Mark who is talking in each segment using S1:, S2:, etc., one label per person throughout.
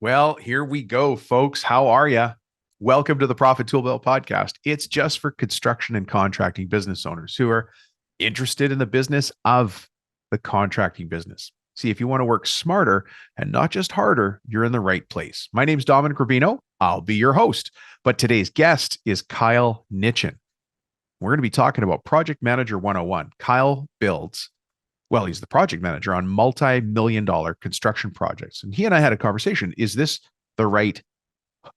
S1: Well, here we go, folks. How are you? Welcome to the Profit Tool Belt podcast. It's just for construction and contracting business owners who are interested in the business of the contracting business. See, if you want to work smarter and not just harder, you're in the right place. My name's Dominic Rubino. I'll be your host. But today's guest is Kyle Nitchen. We're going to be talking about Project Manager 101. Kyle builds he's the project manager on multi-million-dollar construction projects. And he and I had a conversation. Is this the right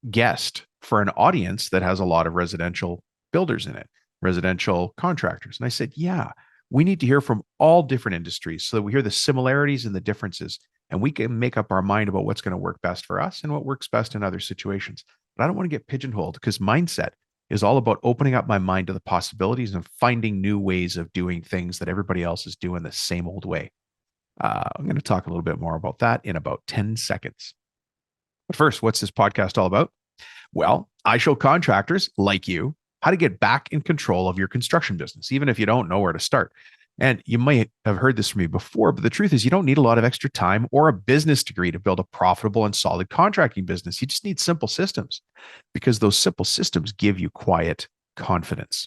S1: guest for an audience that has a lot of residential builders in it, residential contractors? And I said, yeah, we need to hear from all different industries so that we hear the similarities and the differences, and we can make up our mind about what's going to work best for us and what works best in other situations. But I don't want to get pigeonholed because mindset is all about opening up my mind to the possibilities and finding new ways of doing things that everybody else is doing the same old way. I'm going to talk a little bit more about that in about 10 seconds. But first, what's this podcast all about? Well, I show contractors like you how to get back in control of your construction business, even if you don't know where to start. And you might have heard this from me before, but the truth is you don't need a lot of extra time or a business degree to build a profitable and solid contracting business. You just need simple systems because those simple systems give you quiet confidence.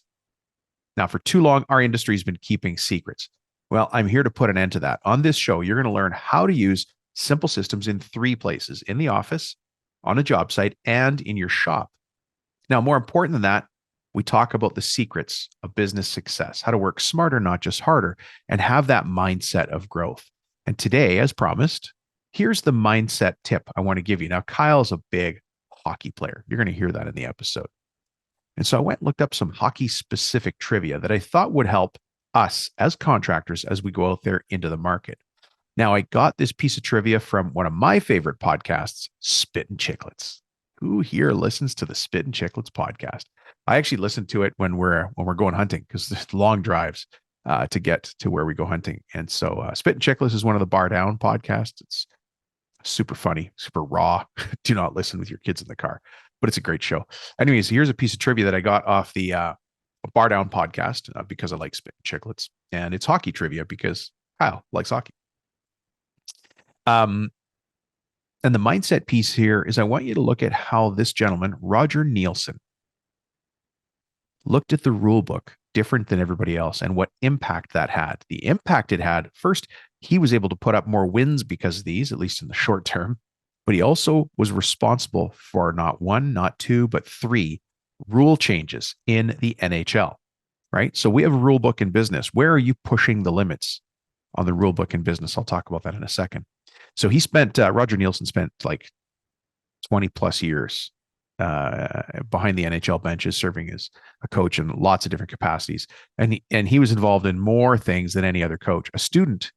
S1: Now, for too long, our industry has been keeping secrets. Well, I'm here to put an end to that. On this show, you're going to learn how to use simple systems in 3 places: in the office, on a job site, and in your shop. Now, more important than that, we talk about the secrets of business success, how to work smarter, not just harder, and have that mindset of growth. And today, as promised, here's the mindset tip I want to give you. Now, Kyle's a big hockey player. You're going to hear that in the episode. And so I went and looked up some hockey specific trivia that I thought would help us as contractors as we go out there into the market. Now, I got this piece of trivia from one of my favorite podcasts, Spittin' Chicklets. Who here listens to the Spittin' Chicklets podcast? I actually listen to it when we're going hunting because there's long drives to get to where we go hunting. And so Spittin' Chicklets is one of the Bar Down podcasts. It's super funny, super raw. Do not listen with your kids in the car, but it's a great show. Anyways, here's a piece of trivia that I got off the Bar Down podcast because I like Spittin' Chicklets, and it's hockey trivia because Kyle likes hockey. And the mindset piece here is I want you to look at how this gentleman, Roger Nielsen, looked at the rule book different than everybody else and what impact that had. The impact it had, first, he was able to put up more wins because of these, at least in the short term, but he also was responsible for not 1, not 2, but 3 rule changes in the NHL, right? So we have a rule book in business. Where are you pushing the limits on the rule book in business? I'll talk about that in a second. So Roger Nielsen spent like 20 plus years behind the NHL benches, serving as a coach in lots of different capacities. And he was involved in more things than any other coach. A student,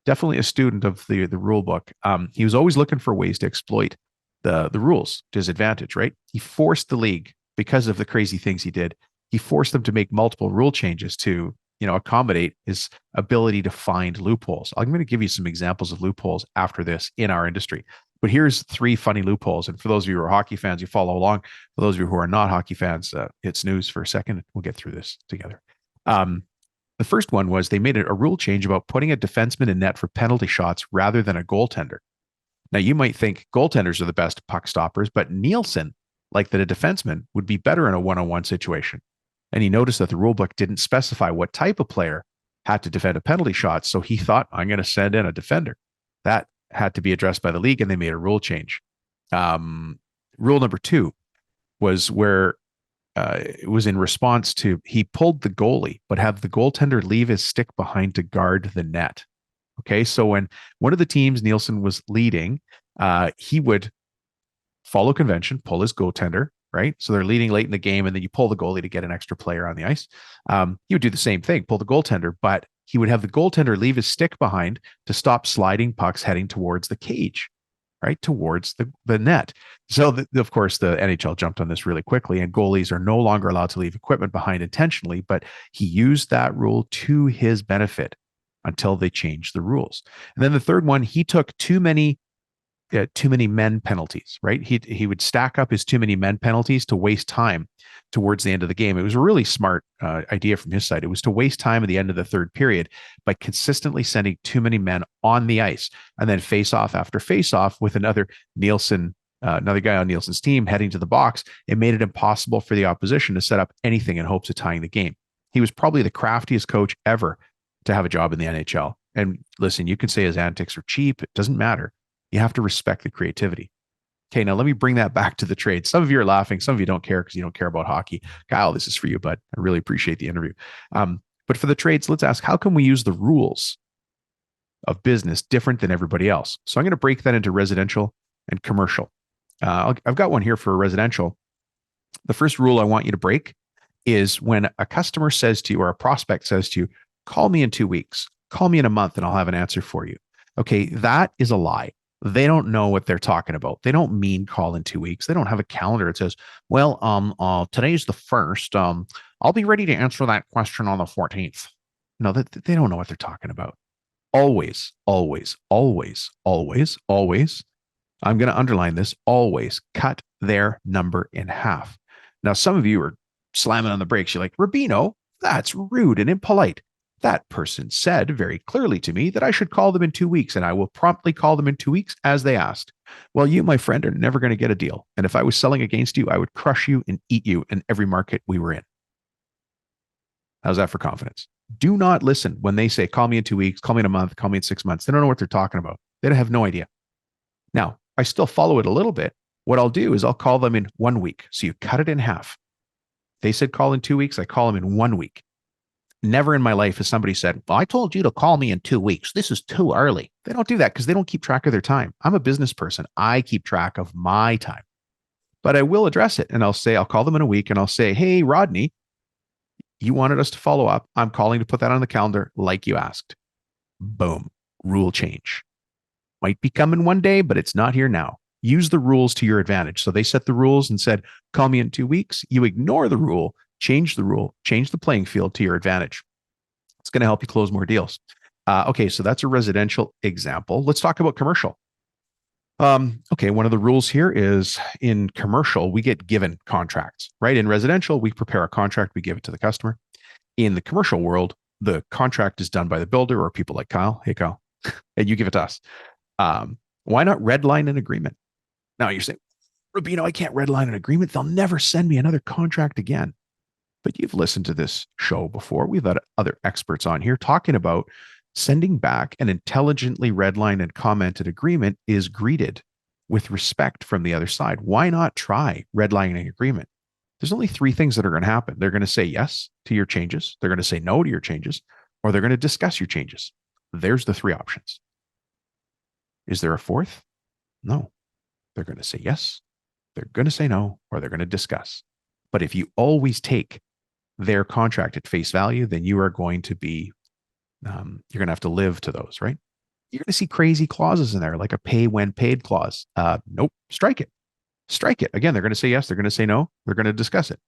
S1: definitely a student of the rule book. He was always looking for ways to exploit the rules to his advantage, right? He forced the league, because of the crazy things he did, he forced them to make multiple rule changes to accommodate his ability to find loopholes. I'm going to give you some examples of loopholes after this in our industry. But here's 3 funny loopholes. And for those of you who are hockey fans, you follow along. For those of you who are not hockey fans, hit snooze for a second. We'll get through this together. The first one was they made a rule change about putting a defenseman in net for penalty shots rather than a goaltender. Now, you might think goaltenders are the best puck stoppers, but Nielsen, like that a defenseman, would be better in a one-on-one situation. And he noticed that the rulebook didn't specify what type of player had to defend a penalty shot. So he thought, I'm going to send in a defender. That had to be addressed by the league, and they made a rule change. Rule number 2 was where it was in response to he pulled the goalie, but have the goaltender leave his stick behind to guard the net. Okay, so when one of the teams Nielsen was leading, he would follow convention, pull his goaltender, right? So they're leading late in the game, and then you pull the goalie to get an extra player on the ice. He would do the same thing, pull the goaltender, but he would have the goaltender leave his stick behind to stop sliding pucks heading towards the cage, right? Towards the net. So, of course, the NHL jumped on this really quickly, and goalies are no longer allowed to leave equipment behind intentionally, but he used that rule to his benefit until they changed the rules. And then the third one, he took too many men penalties, right? He would stack up his too many men penalties to waste time towards the end of the game. It was a really smart idea from his side. It was to waste time at the end of the third period by consistently sending too many men on the ice, and then face off after face off with another Nielsen another guy on Nielsen's team heading to the box, it made it impossible for the opposition to set up anything in hopes of tying the game. He was probably the craftiest coach ever to have a job in the NHL. And listen, you can say his antics are cheap. It doesn't matter. You have to respect the creativity. Okay, now let me bring that back to the trade. Some of you are laughing. Some of you don't care because you don't care about hockey. Kyle, this is for you, bud. I really appreciate the interview. But for the trades, let's ask, how can we use the rules of business different than everybody else? So I'm going to break that into residential and commercial. I've got one here for residential. The first rule I want you to break is when a customer says to you or a prospect says to you, call me in 2 weeks, call me in a month, and I'll have an answer for you. Okay, that is a lie. They don't know what they're talking about. They don't mean call in 2 weeks. They don't have a calendar. It says, well, today's the 1st. I'll be ready to answer that question on the 14th. No, they don't know what they're talking about. Always, always, always, always, always. I'm going to underline this, always cut their number in half. Now, some of you are slamming on the brakes. You're like, Rubino, that's rude and impolite. That person said very clearly to me that I should call them in 2 weeks, and I will promptly call them in 2 weeks as they asked. Well, you, my friend, are never going to get a deal. And if I was selling against you, I would crush you and eat you in every market we were in. How's that for confidence? Do not listen when they say, call me in 2 weeks, call me in a month, call me in 6 months. They don't know what they're talking about. They don't have no idea. Now, I still follow it a little bit. What I'll do is I'll call them in 1 week. So you cut it in half. They said call in 2 weeks. I call them in 1 week. Never in my life has somebody said, well, I told you to call me in 2 weeks. This is too early. They don't do that because they don't keep track of their time. I'm a business person. I keep track of my time. But I will address it. And I'll call them in a week and I'll say, hey, Rodney, you wanted us to follow up. I'm calling to put that on the calendar like you asked. Boom. Rule change. Might be coming one day, but it's not here now. Use the rules to your advantage. So they set the rules and said, call me in 2 weeks. You ignore the rule, change the playing field to your advantage. It's going to help you close more deals. Okay, so that's a residential example. Let's talk about commercial. Okay, one of the rules here is in commercial, we get given contracts, right? In residential, we prepare a contract, we give it to the customer. In the commercial world, the contract is done by the builder or people like Kyle. Hey, Kyle, and you give it to us. Why not redline an agreement? Now you're saying, Rubino, I can't redline an agreement. They'll never send me another contract again. But you've listened to this show before. We've had other experts on here talking about sending back an intelligently redlined and commented agreement is greeted with respect from the other side. Why not try redlining an agreement? There's only 3 things that are going to happen. They're going to say yes to your changes. They're going to say no to your changes, or they're going to discuss your changes. There's the 3 options. Is there a 4th? No. They're going to say yes, they're going to say no, or they're going to discuss. But if you always take their contract at face value, then you are going to be, you're going to have to live to those, right? You're going to see crazy clauses in there, like a pay when paid clause. Nope, strike it. Strike it. Again, they're going to say yes, they're going to say no, they're going to discuss it.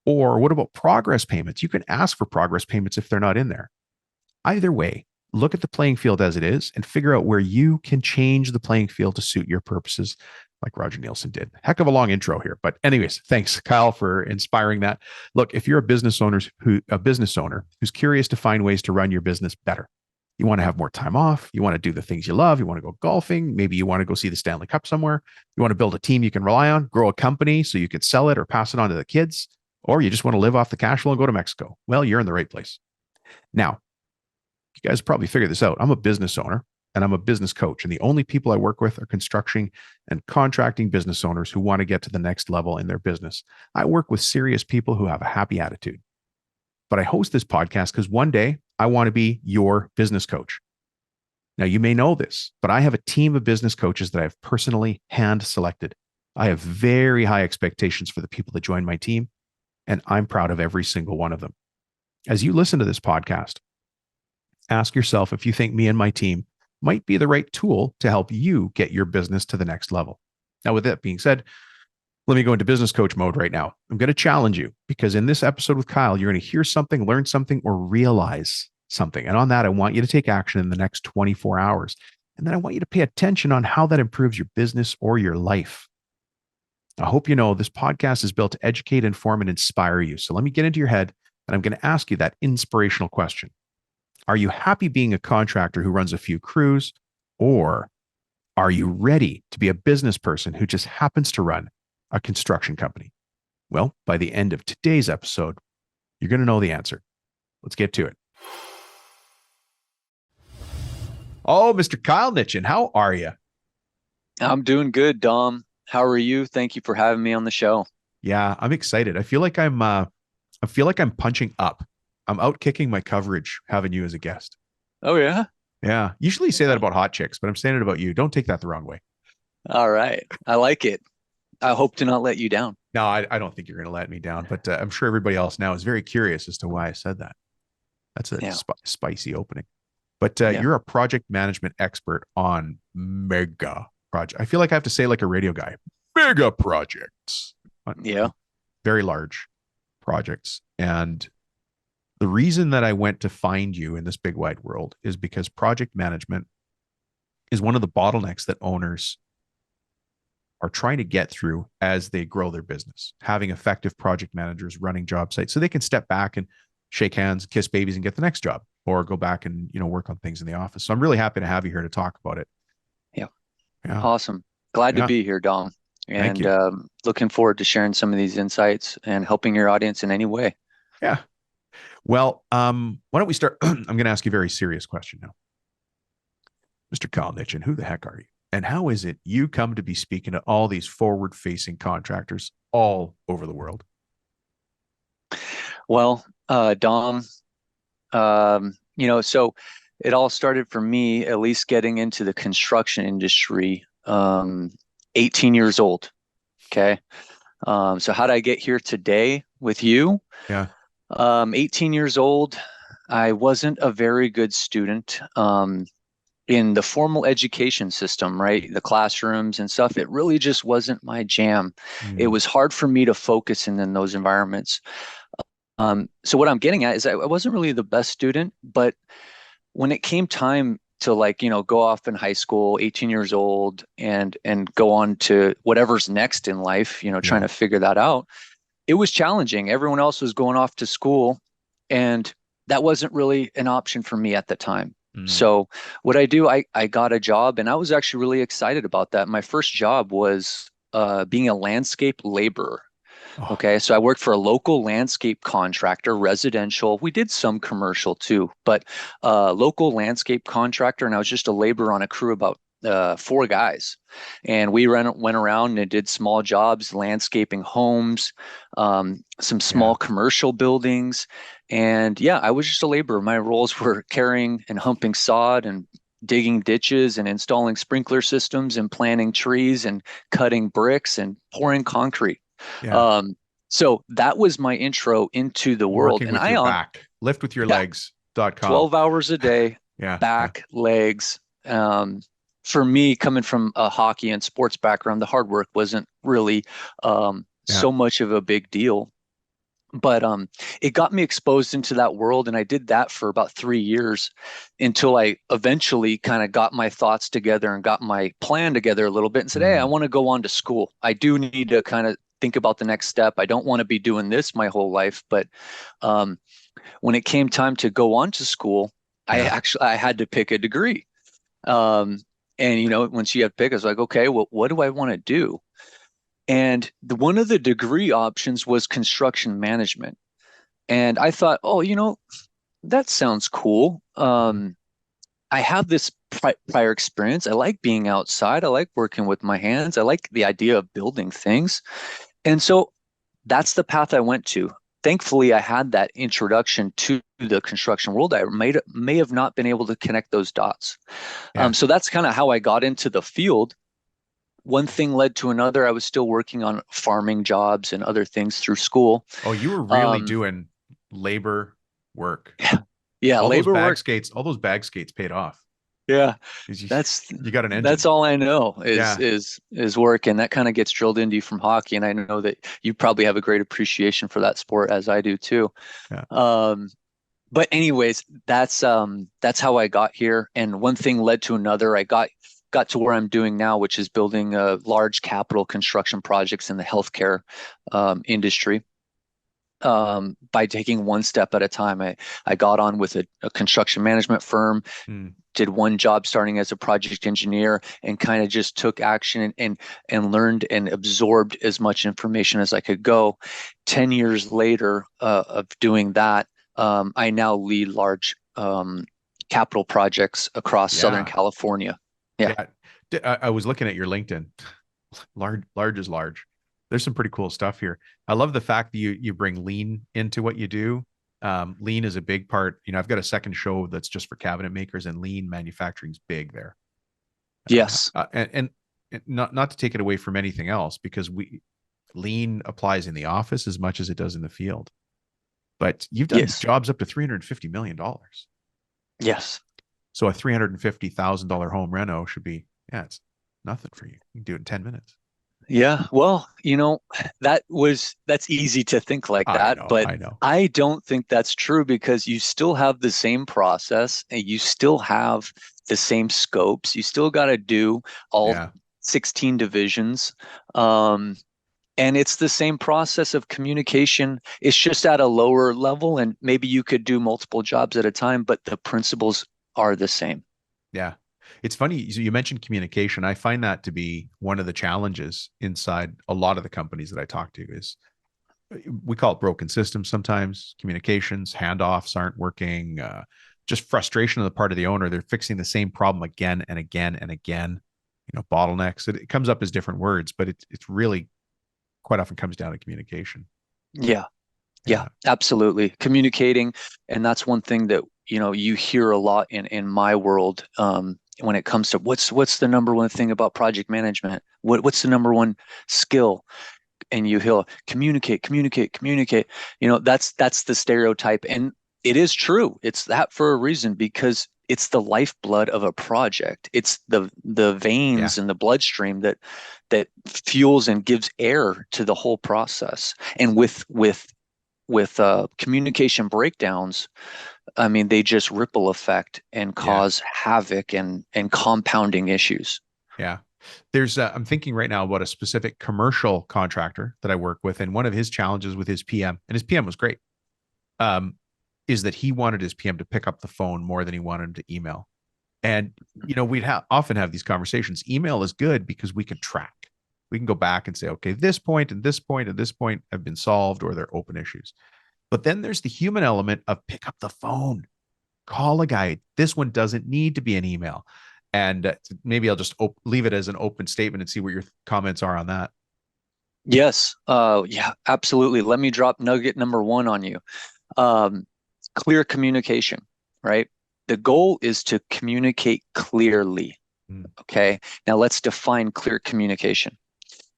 S1: Or what about progress payments? You can ask for progress payments if they're not in there. Either way, look at the playing field as it is and figure out where you can change the playing field to suit your purposes, like Roger Nielsen did. Heck of a long intro here. But anyways, thanks, Kyle, for inspiring that. Look, if you're a business owner who's curious to find ways to run your business better, you want to have more time off, you want to do the things you love, you want to go golfing, maybe you want to go see the Stanley Cup somewhere, you want to build a team you can rely on, grow a company so you could sell it or pass it on to the kids, or you just want to live off the cash flow and go to Mexico. Well, you're in the right place. Now, you guys probably figured this out. I'm a business owner and I'm a business coach. And the only people I work with are construction and contracting business owners who want to get to the next level in their business. I work with serious people who have a happy attitude. But I host this podcast because one day I want to be your business coach. Now, you may know this, but I have a team of business coaches that I've personally hand selected. I have very high expectations for the people that join my team, and I'm proud of every single one of them. As you listen to this podcast, ask yourself if you think me and my team might be the right tool to help you get your business to the next level. Now, with that being said, let me go into business coach mode right now. I'm going to challenge you because in this episode with Kyle, you're going to hear something, learn something, or realize something. And on that, I want you to take action in the next 24 hours. And then I want you to pay attention on how that improves your business or your life. I hope you know this podcast is built to educate, inform, and inspire you. So let me get into your head, and I'm going to ask you that inspirational question. Are you happy being a contractor who runs a few crews, or Are you ready to be a business person who just happens to run a construction company? Well, by the end of today's episode, you're going to know the answer. Let's get to it. Oh, Mr. Kyle Nitchen, how are you?
S2: I'm doing good, Dom. How are you? Thank you for having me on the show.
S1: Yeah, I'm excited. I feel like I'm punching up. I'm out kicking my coverage having you as a guest.
S2: Oh yeah?
S1: Yeah. Usually you say that
S2: Yeah.
S1: about hot chicks, but I'm saying it about you. Don't take that the wrong way.
S2: All right. I like it. I hope to not let you down.
S1: No, I don't think you're going to let me down, but I'm sure everybody else now is very curious as to why I said that. That's a
S2: Yeah.
S1: spicy opening. But
S2: Yeah.
S1: you're a project management expert on mega project. I feel like I have to say like a radio guy, mega projects,
S2: Yeah.
S1: very large projects. And the reason that I went to find you in this big wide world is because project management is one of the bottlenecks that owners are trying to get through as they grow their business, having effective project managers running job sites so they can step back and shake hands, kiss babies, and get the next job, or go back and work on things in the office. So I'm really happy to have you here to talk about it.
S2: Yeah.
S1: Yeah.
S2: Awesome. Glad to
S1: Yeah.
S2: be here, Dom.
S1: Thank
S2: And
S1: you.
S2: looking forward to sharing some of these insights and helping your audience in any way.
S1: Yeah. Well, why don't we start? I'm going to ask you a very serious question now. Mr. Kyle Nitchen, who the heck are you? And how is it you come to be speaking to all these forward facing contractors all over the world?
S2: Well, Dom, so it all started for me, at least getting into the construction industry, 18 years old. Okay. So how did I get here today with you?
S1: Yeah.
S2: 18 years old. I wasn't a very good student in the formal education system, right? The classrooms and stuff. It really just wasn't my jam. It
S1: Mm,
S2: was hard for me to focus in those environments. So what I'm getting at is I wasn't really the best student, but when it came time to go off in high school, 18 years old, and go on to whatever's next in life, trying
S1: yeah.
S2: to figure that out, it was challenging. Everyone else was going off to school, and that wasn't really an option for me at the time.
S1: Mm,
S2: So what I do, I got a job, and I was actually really excited about that. My first job was being a landscape laborer.
S1: oh,
S2: Okay, so I worked for a local landscape contractor, residential. We did some commercial too, but local landscape contractor, and I was just a laborer on a crew about four guys, and we went around and did small jobs, landscaping homes, some
S1: yeah.
S2: small commercial buildings, and yeah, I was just a laborer. My roles were carrying and humping sod and digging ditches and installing sprinkler systems and planting trees and cutting bricks and pouring concrete.
S1: Yeah.
S2: Um, so that was my intro into the world.
S1: Working
S2: And
S1: with
S2: I
S1: your
S2: on,
S1: back, lift with your
S2: yeah,
S1: legs.com.
S2: 12 hours a day,
S1: Yeah. Yeah.
S2: back, legs. Um, for me, coming from a hockey and sports background, the hard work wasn't really
S1: Yeah.
S2: so much of a big deal. But it got me exposed into that world, and I did that for about 3 years until I eventually kind of got my thoughts together and got my plan together a little bit and said, "Hey, I
S1: Mm,
S2: want to go on to school. I do need to kind of think about the next step. I don't want to be doing this my whole life." But um, when it came time to go on to school,
S1: yeah.
S2: I had to pick a degree. Um, and once you have to pick, I was like, okay, well, what do I want to do? And one of the degree options was construction management. And I thought, oh, that sounds cool.
S1: Mhm.
S2: I have this prior experience. I like being outside. I like working with my hands. I like the idea of building things. And so that's the path I went to. Thankfully, I had that introduction to the construction world. I may have not been able to connect those dots.
S1: Yeah.
S2: So that's kind of how I got into the field. One thing led to another. I was still working on farming jobs and other things through school.
S1: Oh, you were really
S2: Um,
S1: doing labor work.
S2: yeah, labor work.
S1: All those bag skates paid off.
S2: Yeah,
S1: 'Cause
S2: that's
S1: you got an
S2: that's
S1: engine.
S2: all I know is
S1: Yeah.
S2: is is work, and that kind of gets drilled into you from hockey. And I know that you probably have a great appreciation for that sport, as I do too.
S1: Yeah.
S2: Um, but anyways, that's how I got here, and one thing led to another. I got to where I'm doing now, which is building large capital construction projects in the healthcare industry. by taking one step at a time. I got on with a construction management firm,
S1: Mm,
S2: did one job starting as a project engineer, and kind of just took action and learned and absorbed as much information as I could go. 10 years later of doing that, I now lead large capital projects across Southern
S1: yeah.
S2: California. Yeah.
S1: Yeah. I was looking at your LinkedIn. Large is large. There's some pretty cool stuff here. I love the fact that you bring lean into what you do. Lean is a big part. I've got a second show that's just for cabinet makers, and lean manufacturing's big there.
S2: Yes.
S1: And not to take it away from anything else, because we lean applies in the office as much as it does in the field. But you've done
S2: Yes.
S1: jobs up to $350 million.
S2: Yes.
S1: So a $350,000 home reno should be, yeah, it's nothing for you. You can do it in 10 minutes.
S2: Yeah, well, that's easy to think like
S1: I
S2: that,
S1: know,
S2: but
S1: I know.
S2: I don't think that's true because you still have the same process and you still have the same scopes. You still got to do all
S1: Yeah,
S2: 16 divisions. Um, and it's the same process of communication. It's just at a lower level, and maybe you could do multiple jobs at a time, but the principles are the same.
S1: yeah. It's funny. So you mentioned communication. I find that to be one of the challenges inside a lot of the companies that I talk to is we call it broken systems sometimes, communications, handoffs aren't working, just frustration on the part of the owner. They're fixing the same problem again and again and again. Bottlenecks. It comes up as different words, but it's really quite often comes down to communication.
S2: Yeah. Yeah,
S1: Yeah.
S2: absolutely. Communicating, and that's one thing that you hear a lot in my world when it comes to what's the number one thing about project management? What's the number one skill? And you hear communicate, communicate, communicate. That's the stereotype, and it is true. It's that for a reason because it's the lifeblood of a project. It's the
S1: Yeah.
S2: veins and the bloodstream that fuels and gives air to the whole process. And with communication breakdowns, I mean, they just ripple effect and
S1: Yeah.
S2: cause havoc and compounding issues.
S1: Yeah. I'm thinking right now about a specific commercial contractor that I work with. And one of his challenges with his PM, and his PM was great, um, is that he wanted his PM to pick up the phone more than he wanted him to email. And, we'd often have these conversations. Email is good because we can track. We can go back and say, okay, this point and this point and this point have been solved or they're open issues. But then there's the human element of pick up the phone, call a guy. This one doesn't need to be an email. And maybe I'll just leave it as an open statement and see what your comments are on that.
S2: Yes, yeah, absolutely. Let me drop nugget number one on you. Um, Clear communication, right? The goal is to communicate clearly.
S1: Mm,
S2: Okay. Now let's define clear communication.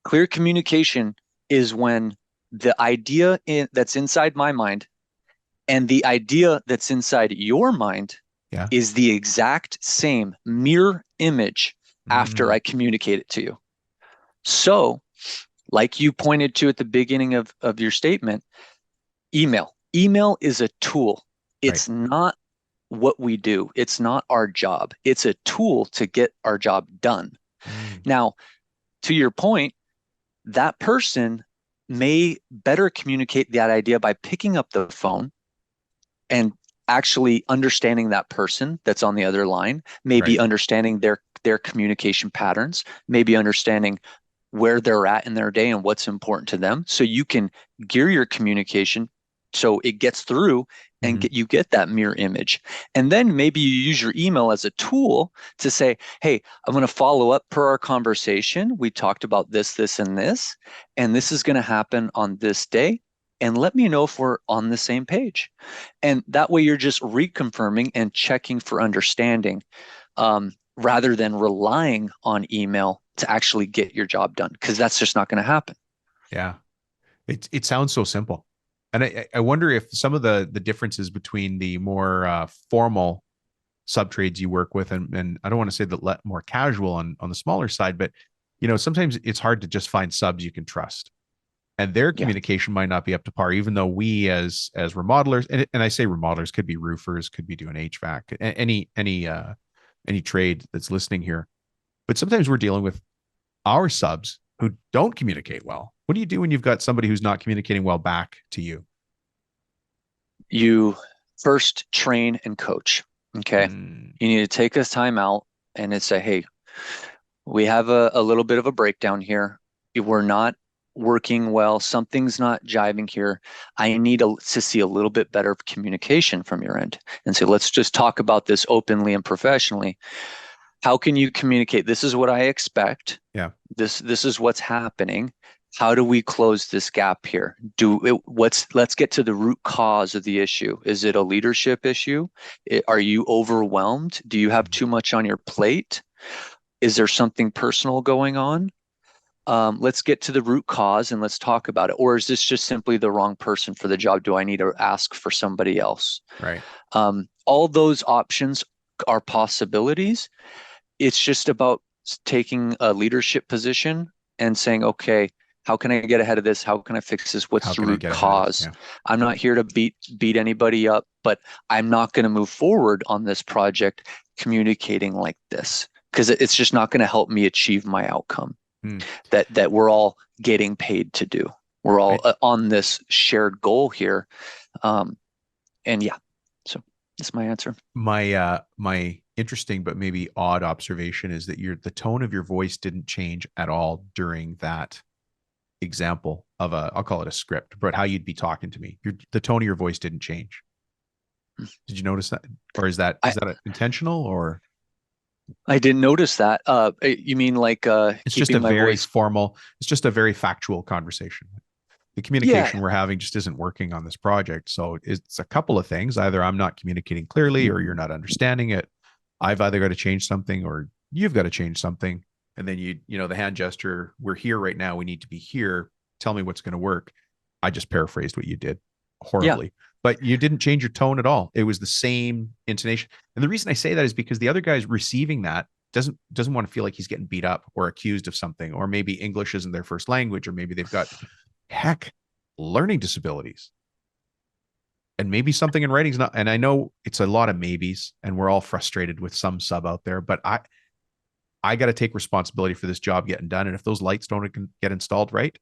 S2: Clear communication is when the that's inside my mind and the idea that's inside your mind
S1: yeah.
S2: is the exact same mirror image after
S1: Mm,
S2: I communicate it to you. So, like you pointed to at the beginning of your statement, email. Email is a tool.
S1: right.
S2: It's not what we do. It's not our job. It's a tool to get our job done.
S1: Mm,
S2: Now, to your point, that person may better communicate that idea by picking up the phone and actually understanding that person that's on the other line, maybe
S1: right.
S2: understanding their communication patterns, maybe understanding where they're at in their day and what's important to them so you can gear your communication so it gets through and
S1: Mm-hmm.
S2: you get that mirror image. And then maybe you use your email as a tool to say, hey, I'm going to follow up per our conversation. We talked about this, and this is going to happen on this day. And let me know if we're on the same page. And that way you're just reconfirming and checking for understanding rather than relying on email to actually get your job done, because that's just not going to happen.
S1: Yeah. It sounds so simple. And I wonder if some of the differences between the more formal sub trades you work with, and I don't want to say that more casual on the smaller side, but sometimes it's hard to just find subs you can trust. And their
S2: Yeah.
S1: communication might not be up to par, even though we as remodelers, and I say remodelers, could be roofers, could be doing HVAC, any trade that's listening here. But sometimes we're dealing with our subs who don't communicate well. What do you do when you've got somebody who's not communicating well back to you?
S2: You first train and coach. Okay.
S1: Mm,
S2: You need to take a time out and say, hey, we have a little bit of a breakdown here. We're not working well. Something's not jiving here. I need to see a little bit better communication from your end. And so let's just talk about this openly and professionally. How can you communicate? This is what I expect.
S1: yeah.
S2: This is what's happening. How do we close this gap here? Let's get to the root cause of the issue. Is it a leadership issue? Are you overwhelmed? Do you have
S1: Mm,
S2: too much on your plate? Is there something personal going on? Let's get to the root cause and let's talk about it. Or is this just simply the wrong person for the job? Do I need to ask for somebody else?
S1: right.
S2: All those options are possibilities. It's just about taking a leadership position and saying, okay, how can I get ahead of this? How can I fix this?
S1: How
S2: What's the
S1: can I
S2: root
S1: get ahead of this?
S2: cause?
S1: Yeah.
S2: I'm not here to beat anybody up, but I'm not going to move forward on this project communicating like this because it's just not going to help me achieve my outcome
S1: Mm,
S2: that we're all getting paid to do. We're all
S1: right.
S2: on this shared goal here. Um, and yeah, so that's my answer.
S1: My interesting but maybe odd observation is that the tone of your voice didn't change at all during that example of I'll call it a script, but how you'd be talking to me. The tone of your voice didn't change. Did you notice that? Or
S2: I,
S1: is that intentional, or
S2: I didn't notice that. You mean like
S1: it's just a
S2: keeping my
S1: very
S2: voice?
S1: formal, it's just a very factual conversation. The
S2: Yeah,
S1: communication we're having just isn't working on this project. So it's a couple of things. Either I'm not communicating clearly or you're not understanding it. I've either got to change something or you've got to change something. And then the hand gesture, we're here right now. We need to be here. Tell me what's going to work. I just paraphrased what you did
S2: yeah,
S1: horribly, but you didn't change your tone at all. It was the same intonation. And the reason I say that is because the other guy's receiving that doesn't want to feel like he's getting beat up or accused of something, or maybe English isn't their first language, or maybe they've got heck learning disabilities, and maybe something in writing's not. And I know it's a lot of maybes and we're all frustrated with some sub out there, but I got to take responsibility for this job getting done. And if those lights don't get installed right,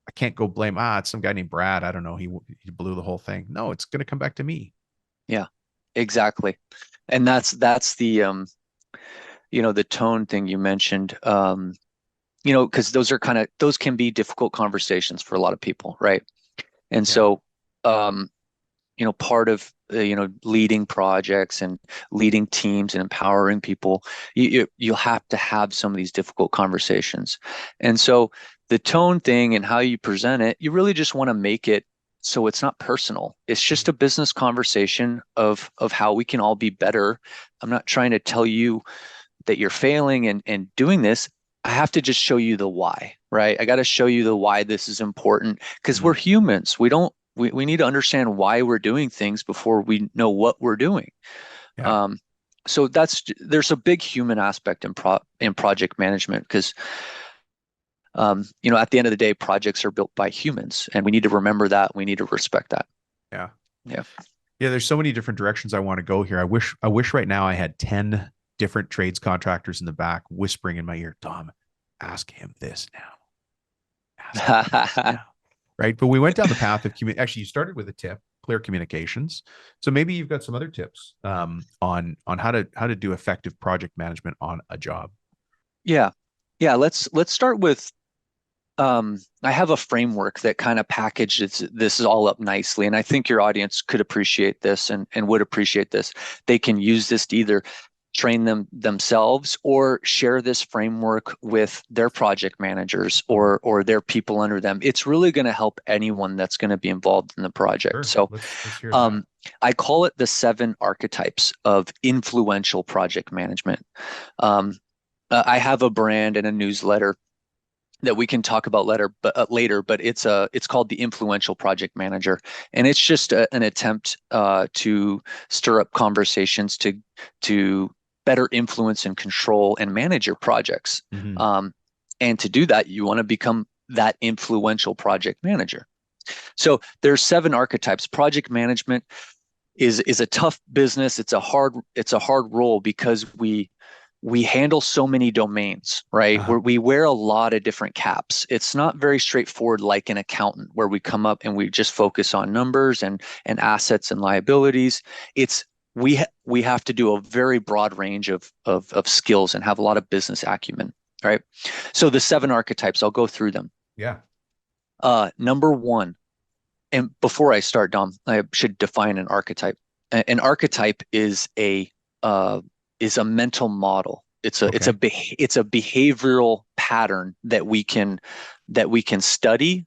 S1: I can't go blame it's some guy named Brad, I don't know, he blew the whole thing. No, it's going to come back to me.
S2: yeah, exactly. And that's the the tone thing you mentioned. Because those can be difficult conversations for a lot of people, right? And
S1: Yeah.
S2: so, um, part of leading projects and leading teams and empowering people, you'll have to have some of these difficult conversations. And so the tone thing and how you present it, you really just want to make it so it's not personal. It's just a business conversation of how we can all be better. I'm not trying to tell you that you're failing and doing this. I have to just show you the why, right? I got to show you the why this is important because we're
S1: Mm,
S2: humans. We need to understand why we're doing things before we know what we're doing.
S1: yeah.
S2: Um, so there's a big human aspect in project management because at the end of the day, projects are built by humans, and we need to remember that. We need to respect that.
S1: Yeah.
S2: Yeah.
S1: Yeah. There's so many different directions I want to go here. I wish right now I had 10 different trades contractors in the back whispering in my ear, Tom, ask him this now. Ask him this now. Right. But we went down the path of actually, you started with a tip, clear communications. So maybe you've got some other tips on how to do effective project management on a job.
S2: Yeah. Yeah. Let's start with I have a framework that kind of packages this all up nicely, and I think your audience could appreciate this and would appreciate this. They can use this to either train themselves or share this framework with their project managers
S1: Mhm.
S2: or their people under them. It's really going to help anyone that's going to be involved in the project.
S1: Sure.
S2: So
S1: Let's hear that.
S2: um, I call it the 7 archetypes of influential project management. Um, I have a brand and a newsletter that we can talk about later, but it's called the Influential Project Manager, and it's just an attempt to stir up conversations to better influence and control and manage your projects.
S1: Hmm.
S2: Um, and to do that, you want to become that influential project manager. So there's 7 archetypes. Project management is a tough business. It's a hard role because we handle so many domains, right?
S1: Uh-huh.
S2: Where we wear a lot of different caps. It's not very straightforward like an accountant where we come up and we just focus on numbers and assets and liabilities. It's we have to do a very broad range of skills and have a lot of business acumen, right? So the seven archetypes, I'll go through them.
S1: Yeah.
S2: Number one, and before I start, Dom, I should define an archetype. An archetype uh, is a mental model.
S1: Okay.
S2: It's a behavioral pattern that we can study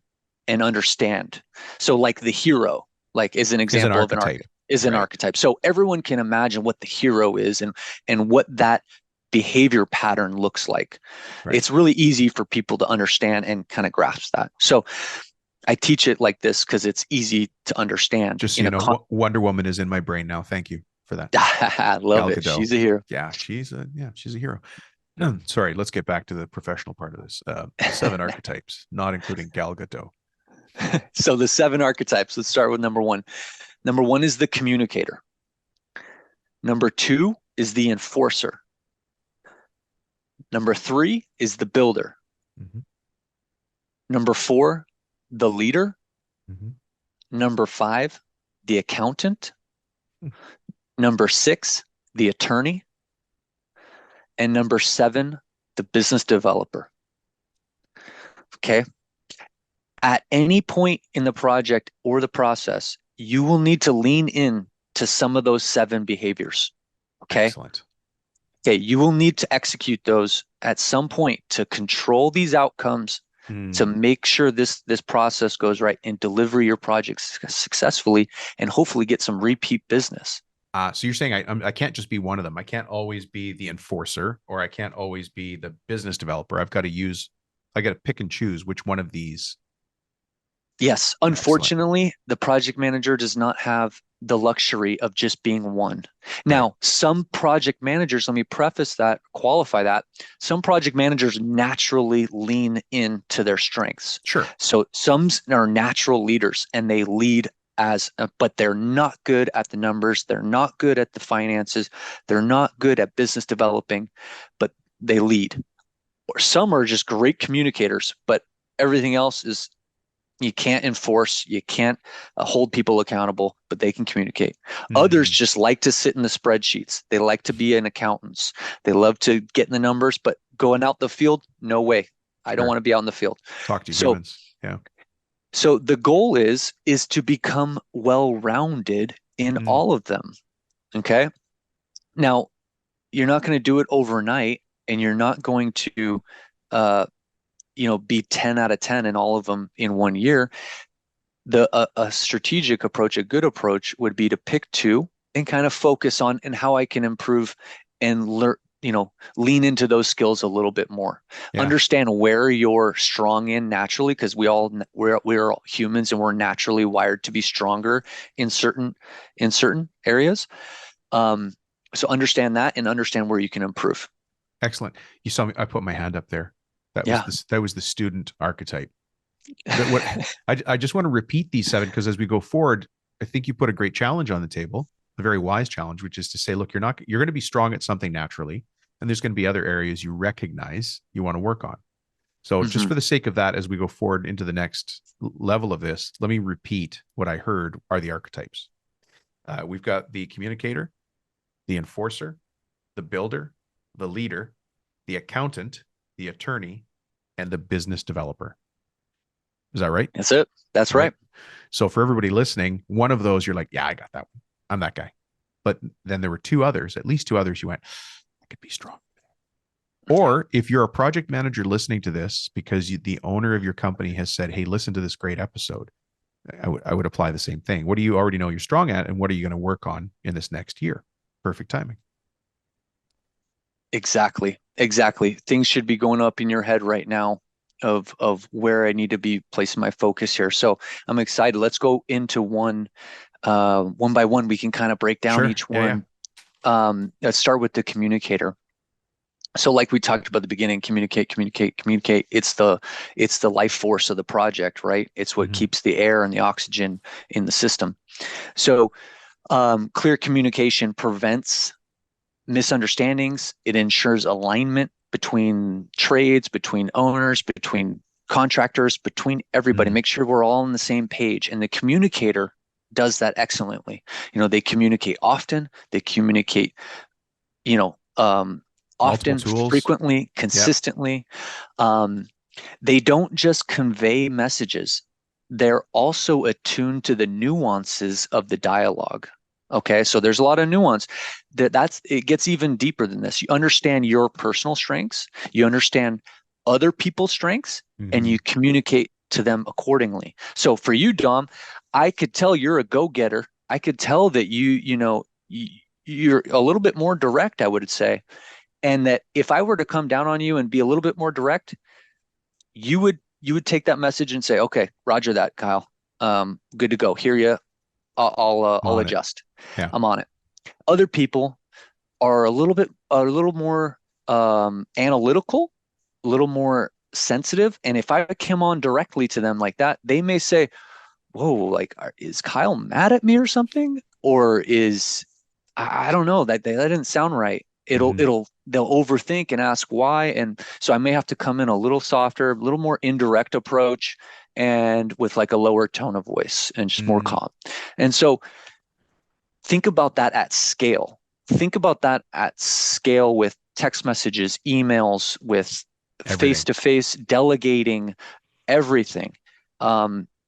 S2: and understand. So, like the hero, like is an
S1: Is an
S2: example of an
S1: archetype,
S2: archetype, is an
S1: right?
S2: archetype. So everyone can imagine what the hero is and what that behavior pattern looks like.
S1: Right.
S2: It's really easy for people to understand and kind of grasp that. So I teach it like this because it's easy to understand
S1: Just so
S2: in
S1: you
S2: a
S1: know, Wonder Woman is in my brain now. Thank you for that.
S2: I love
S1: Gal
S2: it.
S1: Gadot.
S2: She's a hero.
S1: Yeah, she's a hero. Sorry, let's get back to the professional part of this. The seven archetypes, not including Gal Gadot.
S2: So the seven archetypes, let's start with number one. Number one is the communicator. Number two is the enforcer. Number three is the builder.
S1: Mm-hmm.
S2: Number four, the leader.
S1: Mm-hmm.
S2: Number five, the accountant. Number six, the attorney. And number seven, the business developer. Okay. At any point in the project or the process, you will need to lean in to some of those seven behaviors. Okay.
S1: Excellent.
S2: Okay. You will need to execute those at some point to control these outcomes, to
S1: Hmm.
S2: make sure this process goes right and deliver your projects successfully and hopefully get some repeat business.
S1: So you're saying I can't just be one of them. I can't always be the enforcer, or I can't always be the business developer. I got to pick and choose which one of these.
S2: Yes,
S1: Excellent.
S2: unfortunately, the project manager does not have the luxury of just being one.
S1: Right.
S2: Now, some project managers, let me preface that, qualify that, some project managers naturally lean into their strengths.
S1: Sure.
S2: So some are natural leaders and they lead but they're not good at the numbers, they're not good at the finances, they're not good at business developing, but they lead. Or some are just great communicators, but everything else is you can't enforce, you can't hold people accountable, but they can communicate. Others
S1: Hmm.
S2: just like to sit in the spreadsheets. They like to be an accountants. They love to get in the numbers, but going out the field, no way. I don't
S1: Sure.
S2: want to be out in the field.
S1: Talk to
S2: So,
S1: humans. Yeah.
S2: so the goal is to become well-rounded in
S1: Mm.
S2: all of them. Okay. Now, you're not going to do it overnight, and you're not going to, uh, be 10 out of 10 in all of them in 1 year. A strategic approach, a good approach would be to pick two and kind of focus on and how I can improve and learn, lean into those skills a little bit more.
S1: Yeah.
S2: Understand where you're strong in naturally, because we're all humans and we're naturally wired to be stronger in certain areas. Um, so understand that and understand where you can improve.
S1: Excellent. You saw me. I put my hand up there. That was
S2: Yeah.
S1: this. That was the student archetype. That what I just want to repeat these seven because as we go forward, I think you put a great challenge on the table, a very wise challenge, which is to say, look, you're going to be strong at something naturally, and there's going to be other areas you recognize you want to work on. So just
S2: Hmm.
S1: for the sake of that, as we go forward into the next level of this, let me repeat what I heard are the archetypes. We've got the communicator, the enforcer, the builder, the leader, the accountant, the attorney, and the business developer. Is that right?
S2: That's it. That's
S1: All right.
S2: right.
S1: So for everybody listening, one of those you're like, yeah, I got that one. I'm that guy. But then there were two others, at least two others you went, I could be strong. Or if you're a project manager listening to this because the owner of your company has said, hey, listen to this great episode, I would apply the same thing. What do you already know you're strong at, and what are you going to work on in this next year? Perfect timing.
S2: Exactly. Exactly. Things should be going up in your head right now of where I need to be placing my focus here. So I'm excited. Let's go into one by one. We can kind of break down
S1: Sure.
S2: each
S1: Yeah. Yeah.
S2: one. Let's start with the communicator. So like we talked about at the beginning, communicate, communicate, communicate. It's the life force of the project, right? It's what
S1: Mm-hmm.
S2: keeps the air and the oxygen in the system. So clear communication prevents misunderstandings. It ensures alignment between trades, between owners, between contractors, between everybody.
S1: Mm.
S2: Make sure we're all on the same page. And the communicator does that excellently. They communicate often. They communicate, you know,
S1: Multiple
S2: often,
S1: tools.
S2: frequently,
S1: Yep.
S2: consistently. Um, they don't just convey messages, they're also attuned to the nuances of the dialogue. Okay, so there's a lot of nuance that's it gets even deeper than this. You understand your personal strengths, you understand other people's strengths, and
S1: Hmm.
S2: you communicate to them accordingly. So for you, Dom, I could tell you're a go-getter. I could tell that you're a little bit more direct, I would say. And that if I were to come down on you and be a little bit more direct, you would take that message and say, okay, Roger that, Kyle. Good to go. Hear you.
S1: I'm
S2: I'll
S1: on it.
S2: adjust.
S1: Yeah.
S2: I'm on it. Other people are a little more analytical, a little more sensitive. And if I come on directly to them like that, they may say, whoa, like, is Kyle mad at me or something? Or I don't know, that didn't sound right.
S1: Hmm.
S2: They'll overthink and ask why. And so I may have to come in a little softer, a little more indirect approach and with like a lower tone of voice and just more
S1: Hmm.
S2: calm. And so think about that at scale. Think about that at scale with text messages, emails, with face
S1: Everything.
S2: to face, delegating, everything,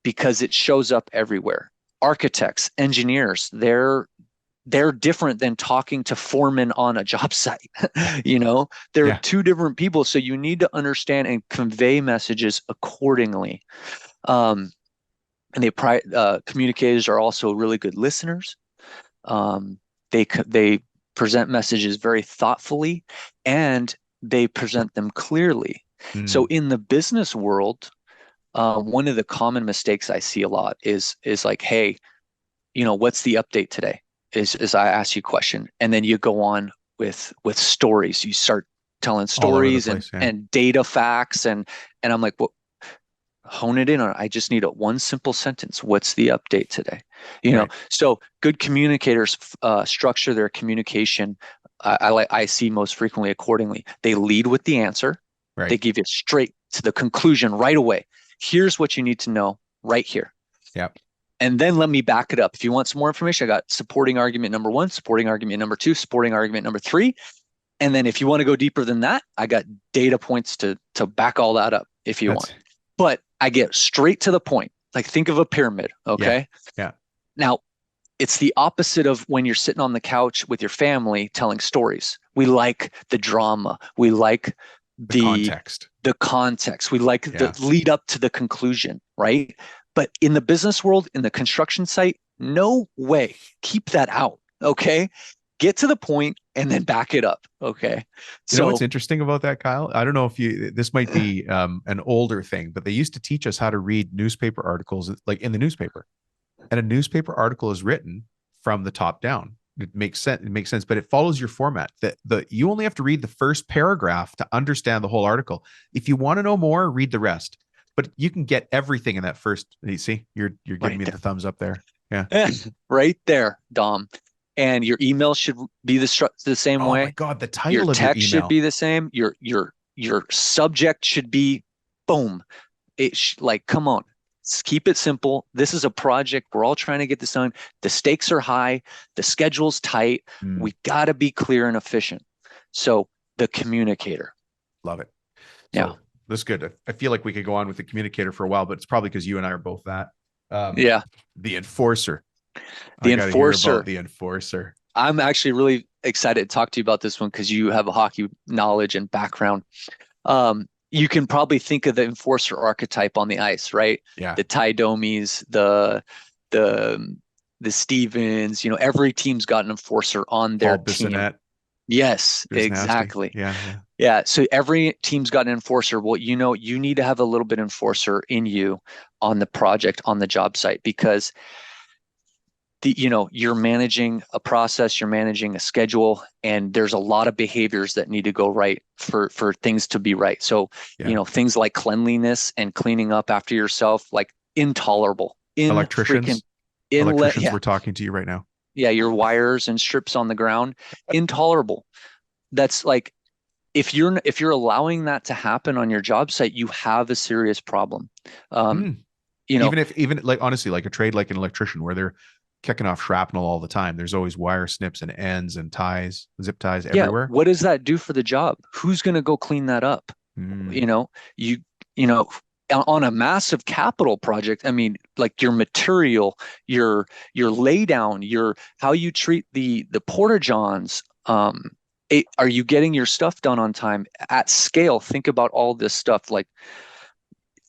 S2: because it shows up everywhere. Architects, engineers, they're different than talking to foremen on a job site. They're
S1: Yeah.
S2: two different people. So you need to understand and convey messages accordingly. Um, and communicators are also really good listeners. Um, they present messages very thoughtfully, and they present them clearly. So
S1: Mm.
S2: in the business world, one of the common mistakes I see a lot is like, hey, what's the update today? Is I ask you a question, and then you go on with stories. You start telling
S1: All over the
S2: stories and
S1: place. Yeah.
S2: and data facts, and I'm like, well, hone it in on. I just need one simple sentence. What's the update today?
S1: Right.
S2: So good communicators structure their communication. I see most frequently accordingly. They lead with the answer.
S1: Right.
S2: They give you straight to the conclusion right away. Here's what you need to know right here.
S1: Yeah.
S2: And then let me back it up. If you want some more information, I got supporting argument number one, supporting argument number two, supporting argument number three. And then if you want to go deeper than that, I got data points to back all that up if you want.
S1: That's
S2: But I get straight to the point. Like, think of a pyramid,
S1: yeah.
S2: okay?
S1: Yeah.
S2: Now, it's the opposite of when you're sitting on the couch with your family telling stories. We like the drama. We like
S1: The
S2: the
S1: context.
S2: the context. We like the
S1: Yeah.
S2: lead up to the conclusion, right? But in the business world, in the construction site, no way. Keep that out, okay? Get to the point and then back it up, okay?
S1: You know what's
S2: So,
S1: interesting about that, Kyle? I don't know if this might be an older thing, but they used to teach us how to read newspaper articles like in the newspaper. And a newspaper article is written from the top down. It makes sense. It makes sense, but it follows your format. That you only have to read the first paragraph to understand the whole article. If you want to know more, read the rest. But you can get everything in that first. You see, you're giving
S2: right
S1: me
S2: there.
S1: the thumbs up there. Yeah.
S2: Right there, Dom. And your email should be the same
S1: Oh my
S2: way.
S1: God, the
S2: Your
S1: title of your
S2: text should
S1: email.
S2: be the same. Your subject should be boom. Like, come on, keep it simple. This is a project. We're all trying to get this done. The stakes are high. The schedule's tight.
S1: Mm,
S2: We got to be clear and efficient. So the communicator.
S1: love it.
S2: Yeah.
S1: So that's good. I feel like we could go on with the communicator for a while, but it's probably because you and I are both that. Um,
S2: Yeah.
S1: the enforcer. I
S2: The
S1: got to hear about
S2: enforcer.
S1: the enforcer.
S2: I'm actually really excited to talk to you about this one because you have a hockey knowledge and background. You can probably think of the enforcer archetype on the ice, right?
S1: Yeah.
S2: The Ty Domies, the the Stevens. Every team's got an enforcer on their
S1: Paul
S2: team.
S1: Bissonnette
S2: Yes,
S1: is nasty.
S2: exactly.
S1: Yeah. Yeah.
S2: Yeah. So every team's got an enforcer. Well, you need to have a little bit enforcer in you on the project, on the job site, because you're managing a process, you're managing a schedule, and there's a lot of behaviors that need to go right for things to be right. So
S1: Yeah.
S2: things like cleanliness and cleaning up after yourself, like intolerable, in freaking
S1: Electricians.
S2: inlet.
S1: Electricians
S2: Yeah,
S1: were talking to you right now.
S2: yeah, your wires and strips on the ground, intolerable. That's like if you're allowing that to happen on your job site, you have a serious problem. Um,
S1: Hmm.
S2: you know,
S1: Even like honestly, like a trade like an electrician where they're kicking off shrapnel all the time. There's always wire snips and ends and ties, zip ties
S2: yeah,
S1: everywhere.
S2: what does that do for the job? Who's going to go clean that up?
S1: Hmm.
S2: You know, you you know, on a massive capital project, I mean, like your material, your laydown, your how you treat the porta johns. Are you getting your stuff done on time at scale? Think about all this stuff. Like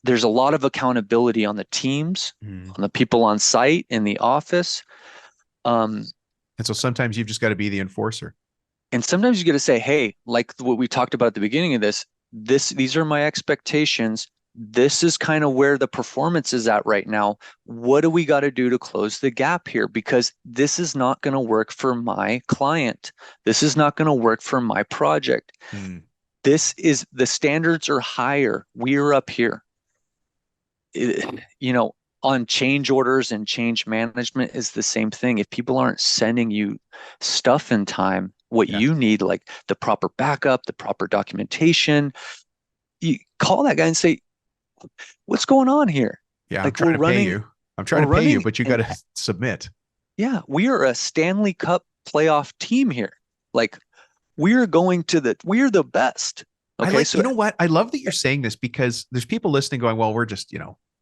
S2: there's a lot of accountability on the teams,
S1: Hmm.
S2: on the people on site, in the office. Um,
S1: And so sometimes you've just got to be the enforcer.
S2: and sometimes you got to say, hey, like what we talked about at the beginning of these are my expectations. This is kind of where the performance is at right now. What do we got to do to close the gap here? Because this is not going to work for my client. This is not going to work for my project.
S1: Hmm.
S2: This is the standards are higher. We're up here. You know, on change orders and change management is the same thing. If people aren't sending you stuff in time, what
S1: Yeah.
S2: you need, like the proper backup, the proper documentation, you call that guy and say, what's going on here?
S1: Yeah. I'm
S2: Like
S1: trying to pay you. I'm trying
S2: we're
S1: to pay you,
S2: running,
S1: but you got
S2: and
S1: to submit.
S2: yeah, we are a Stanley Cup playoff team here. Like we're the best.
S1: I
S2: Okay.
S1: like,
S2: So
S1: you know what? I love that you're saying this because there's people listening going, well, we're just,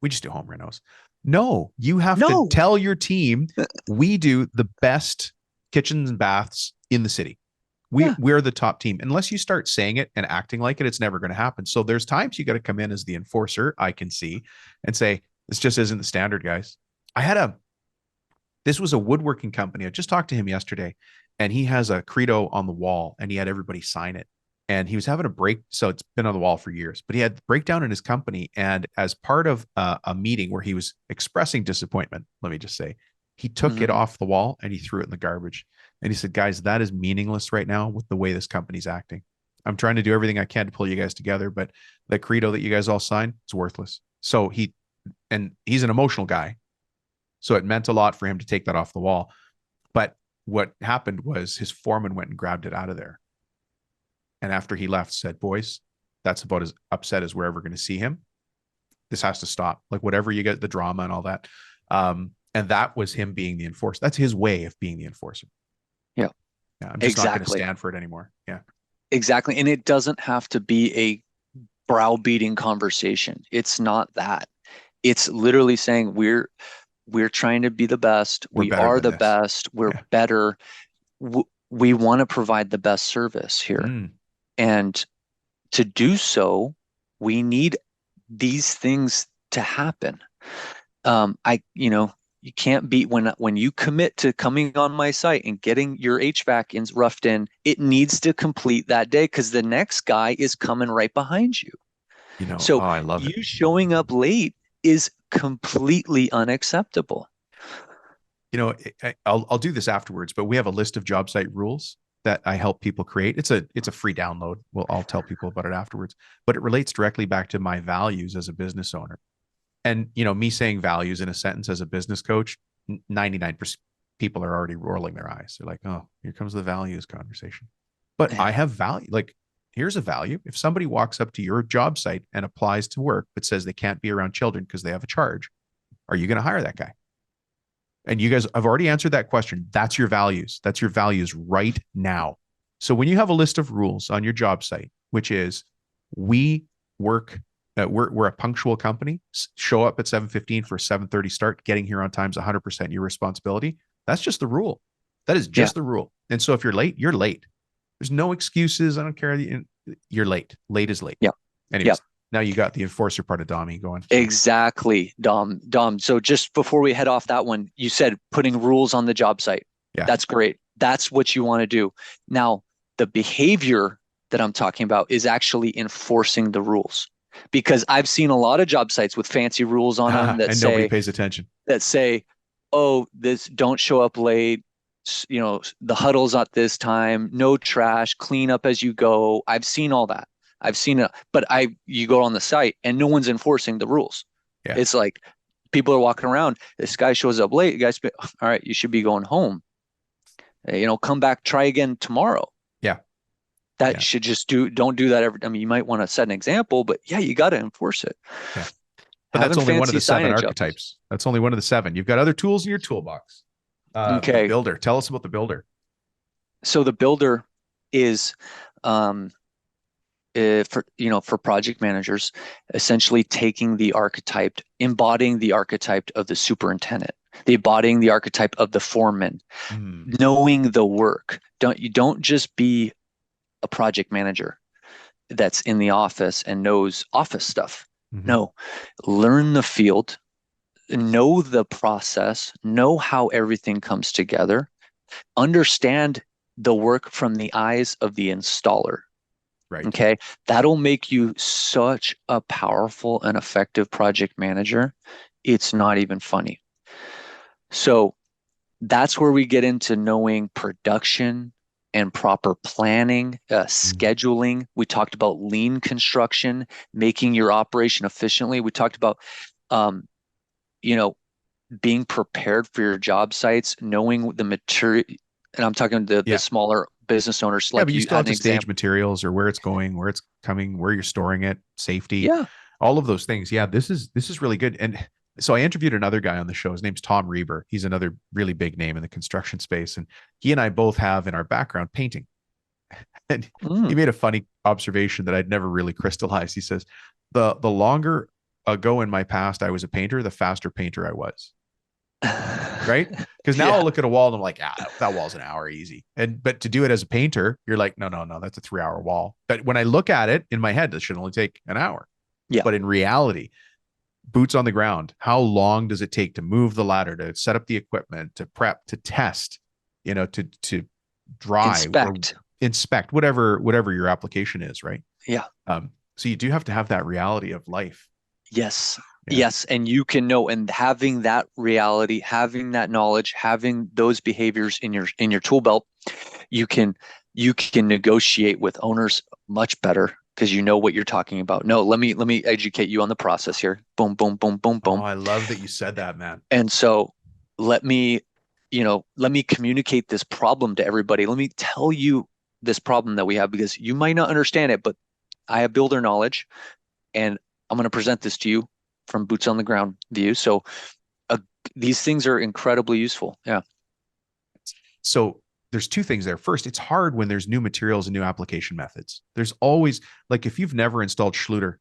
S1: we just do home renos. No, you have to
S2: no,
S1: tell your team we do the best kitchens and baths in the city.
S2: yeah,
S1: We're the top team. Unless you start saying it and acting like it, it's never going to happen. So there's times you got to come in as the enforcer, I can see, and say, this just isn't the standard, guys. I had a this was a woodworking company. I just talked to him yesterday, and he has a credo on the wall, and he had everybody sign it. And he was having a break, so it's been on the wall for years. But he had breakdown in his company, and as part of a meeting where he was expressing disappointment, let me just say, he took it
S2: mhm,
S1: off the wall and he threw it in the garbage. And he said, "Guys, that is meaningless right now with the way this company's acting. I'm trying to do everything I can to pull you guys together, but the credo that you guys all signed, it's worthless." So he's an emotional guy, so it meant a lot for him to take that off the wall. But what happened was his foreman went and grabbed it out of there. And after he left, said, "Boys, that's about as upset as we're ever going to see him. This has to stop. Like, whatever you get, the drama and all that." And that was him being the enforcer. That's his way of being the enforcer.
S2: yeah,
S1: Yeah, I'm just not going to
S2: exactly.
S1: stand for it anymore. Yeah.
S2: Exactly. And it doesn't have to be a browbeating conversation. It's not that. It's literally saying we're trying to be the best.
S1: We're
S2: We
S1: better
S2: are
S1: than
S2: the
S1: this.
S2: best. We're
S1: Yeah.
S2: better. We want to provide the best service here.
S1: Mm.
S2: And to do so, we need these things to happen. You can't beat when you commit to coming on my site and getting your HVAC in roughed in, it needs to complete that day because the next guy is coming right behind you.
S1: Oh,
S2: So
S1: I love it.
S2: you showing up late is completely unacceptable.
S1: I'll do this afterwards, but we have a list of job site rules that I help people create. It's a free download. I'll tell people about it afterwards, but it relates directly back to my values as a business owner. And me saying values in a sentence as a business coach, 99% people are already rolling their eyes. They're like, "Oh, here comes the values conversation." But I have value. Like, here's a value. If somebody walks up to your job site and applies to work but says they can't be around children because they have a charge, are you going to hire that guy? And you guys have already answered that question. That's your values. That's your values right now. So when you have a list of rules on your job site, which is we work, we're a punctual company, show up at 7:15 for a 7:30 start, getting here on time is 100% your responsibility. That's just the rule. That is
S2: Yeah,
S1: just the rule. And so if you're late, you're late. There's no excuses. I don't care. You're late. Late is late.
S2: yeah, yeah.
S1: Anyways, now you got the enforcer part of Dommy going. Sorry.
S2: Exactly, Dom. Dom. So just before we head off that one, you said putting rules on the job site.
S1: Yeah.
S2: That's great. That's what you want to do. Now, the behavior that I'm talking about is actually enforcing the rules. Because I've seen a lot of job sites with fancy rules on them
S1: And nobody pays attention.
S2: that say, "Oh, this don't show up late. The huddle's at this time, no trash, clean up as you go." I've seen all that. I've seen it, but you go on the site and no one's enforcing the rules.
S1: Yeah.
S2: It's like people are walking around. This guy shows up late. The guy's, all right, you should be going home. come back, try again tomorrow.
S1: Yeah.
S2: That
S1: Yeah.
S2: should just don't do that every. I mean, you might want to set an example, but yeah, you got to enforce it.
S1: Yeah. But that's
S2: Having
S1: only one of
S2: fancy
S1: the seven
S2: signage up.
S1: archetypes. That's only one of the seven. You've got other tools in your toolbox. The
S2: Okay.
S1: builder. Tell us about the builder.
S2: So the builder is um, for project managers, essentially taking the archetype, embodying the archetype of the superintendent, the embodying the archetype of the foreman,
S1: Mm,
S2: knowing the work. You don't just be a project manager that's in the office and knows office stuff.
S1: hmm.
S2: No, learn the field, know the process, know how everything comes together, understand the work from the eyes of the installer.
S1: Right.
S2: Okay. That'll make you such a powerful and effective project manager. It's not even funny. So that's where we get into knowing production and proper planning,
S1: Mm,
S2: scheduling. We talked about lean construction, making your operation efficiently. We talked about, um, you know, being prepared for your job sites, knowing the material. And I'm talking to the
S1: yeah.
S2: smaller business owners,
S1: Yeah,
S2: like
S1: but you
S2: you
S1: still
S2: had
S1: have
S2: an
S1: to stage
S2: example.
S1: materials or where it's going, where it's coming, where you're storing it, safety,
S2: Yeah.
S1: all of those things. Yeah, this is really good. And so I interviewed another guy on the show. His name's Tom Reber. He's another really big name in the construction space. And he and I both have in our background painting. And he
S2: Mm.
S1: made a funny observation that I'd never really crystallized. He says, the longer ago in my past I was a painter, the faster painter I was. Right? Because now
S2: Yeah.
S1: I'll look at a wall and I'm like, that wall's an hour easy. And but to do it as a painter, you're like, no, no, no, that's a 3 hour wall. But when I look at it in my head, this should only take an hour.
S2: Yeah.
S1: But in reality, boots on the ground, how long does it take to move the ladder, to set up the equipment, to prep, to test, to dry or
S2: Inspect.
S1: inspect, whatever your application is, right?
S2: Yeah.
S1: So you do have to have that reality of life.
S2: Yes.
S1: Yeah.
S2: Yes. And you can know, and having that reality, having that knowledge, having those behaviors in your tool belt, you can you can negotiate with owners much better because you know what you're talking about. No, let me educate you on the process here. Boom, boom, boom, boom,
S1: Oh,
S2: boom.
S1: I love that you said that, man.
S2: And so let me, let me communicate this problem to everybody. Let me tell you this problem that we have because you might not understand it, but I have builder knowledge and I'm going to present this to you from boots on the ground view. So uh, these things are incredibly useful. Yeah.
S1: So there's two things there. First, it's hard when there's new materials and new application methods. There's always, like, if you've never installed Schluter,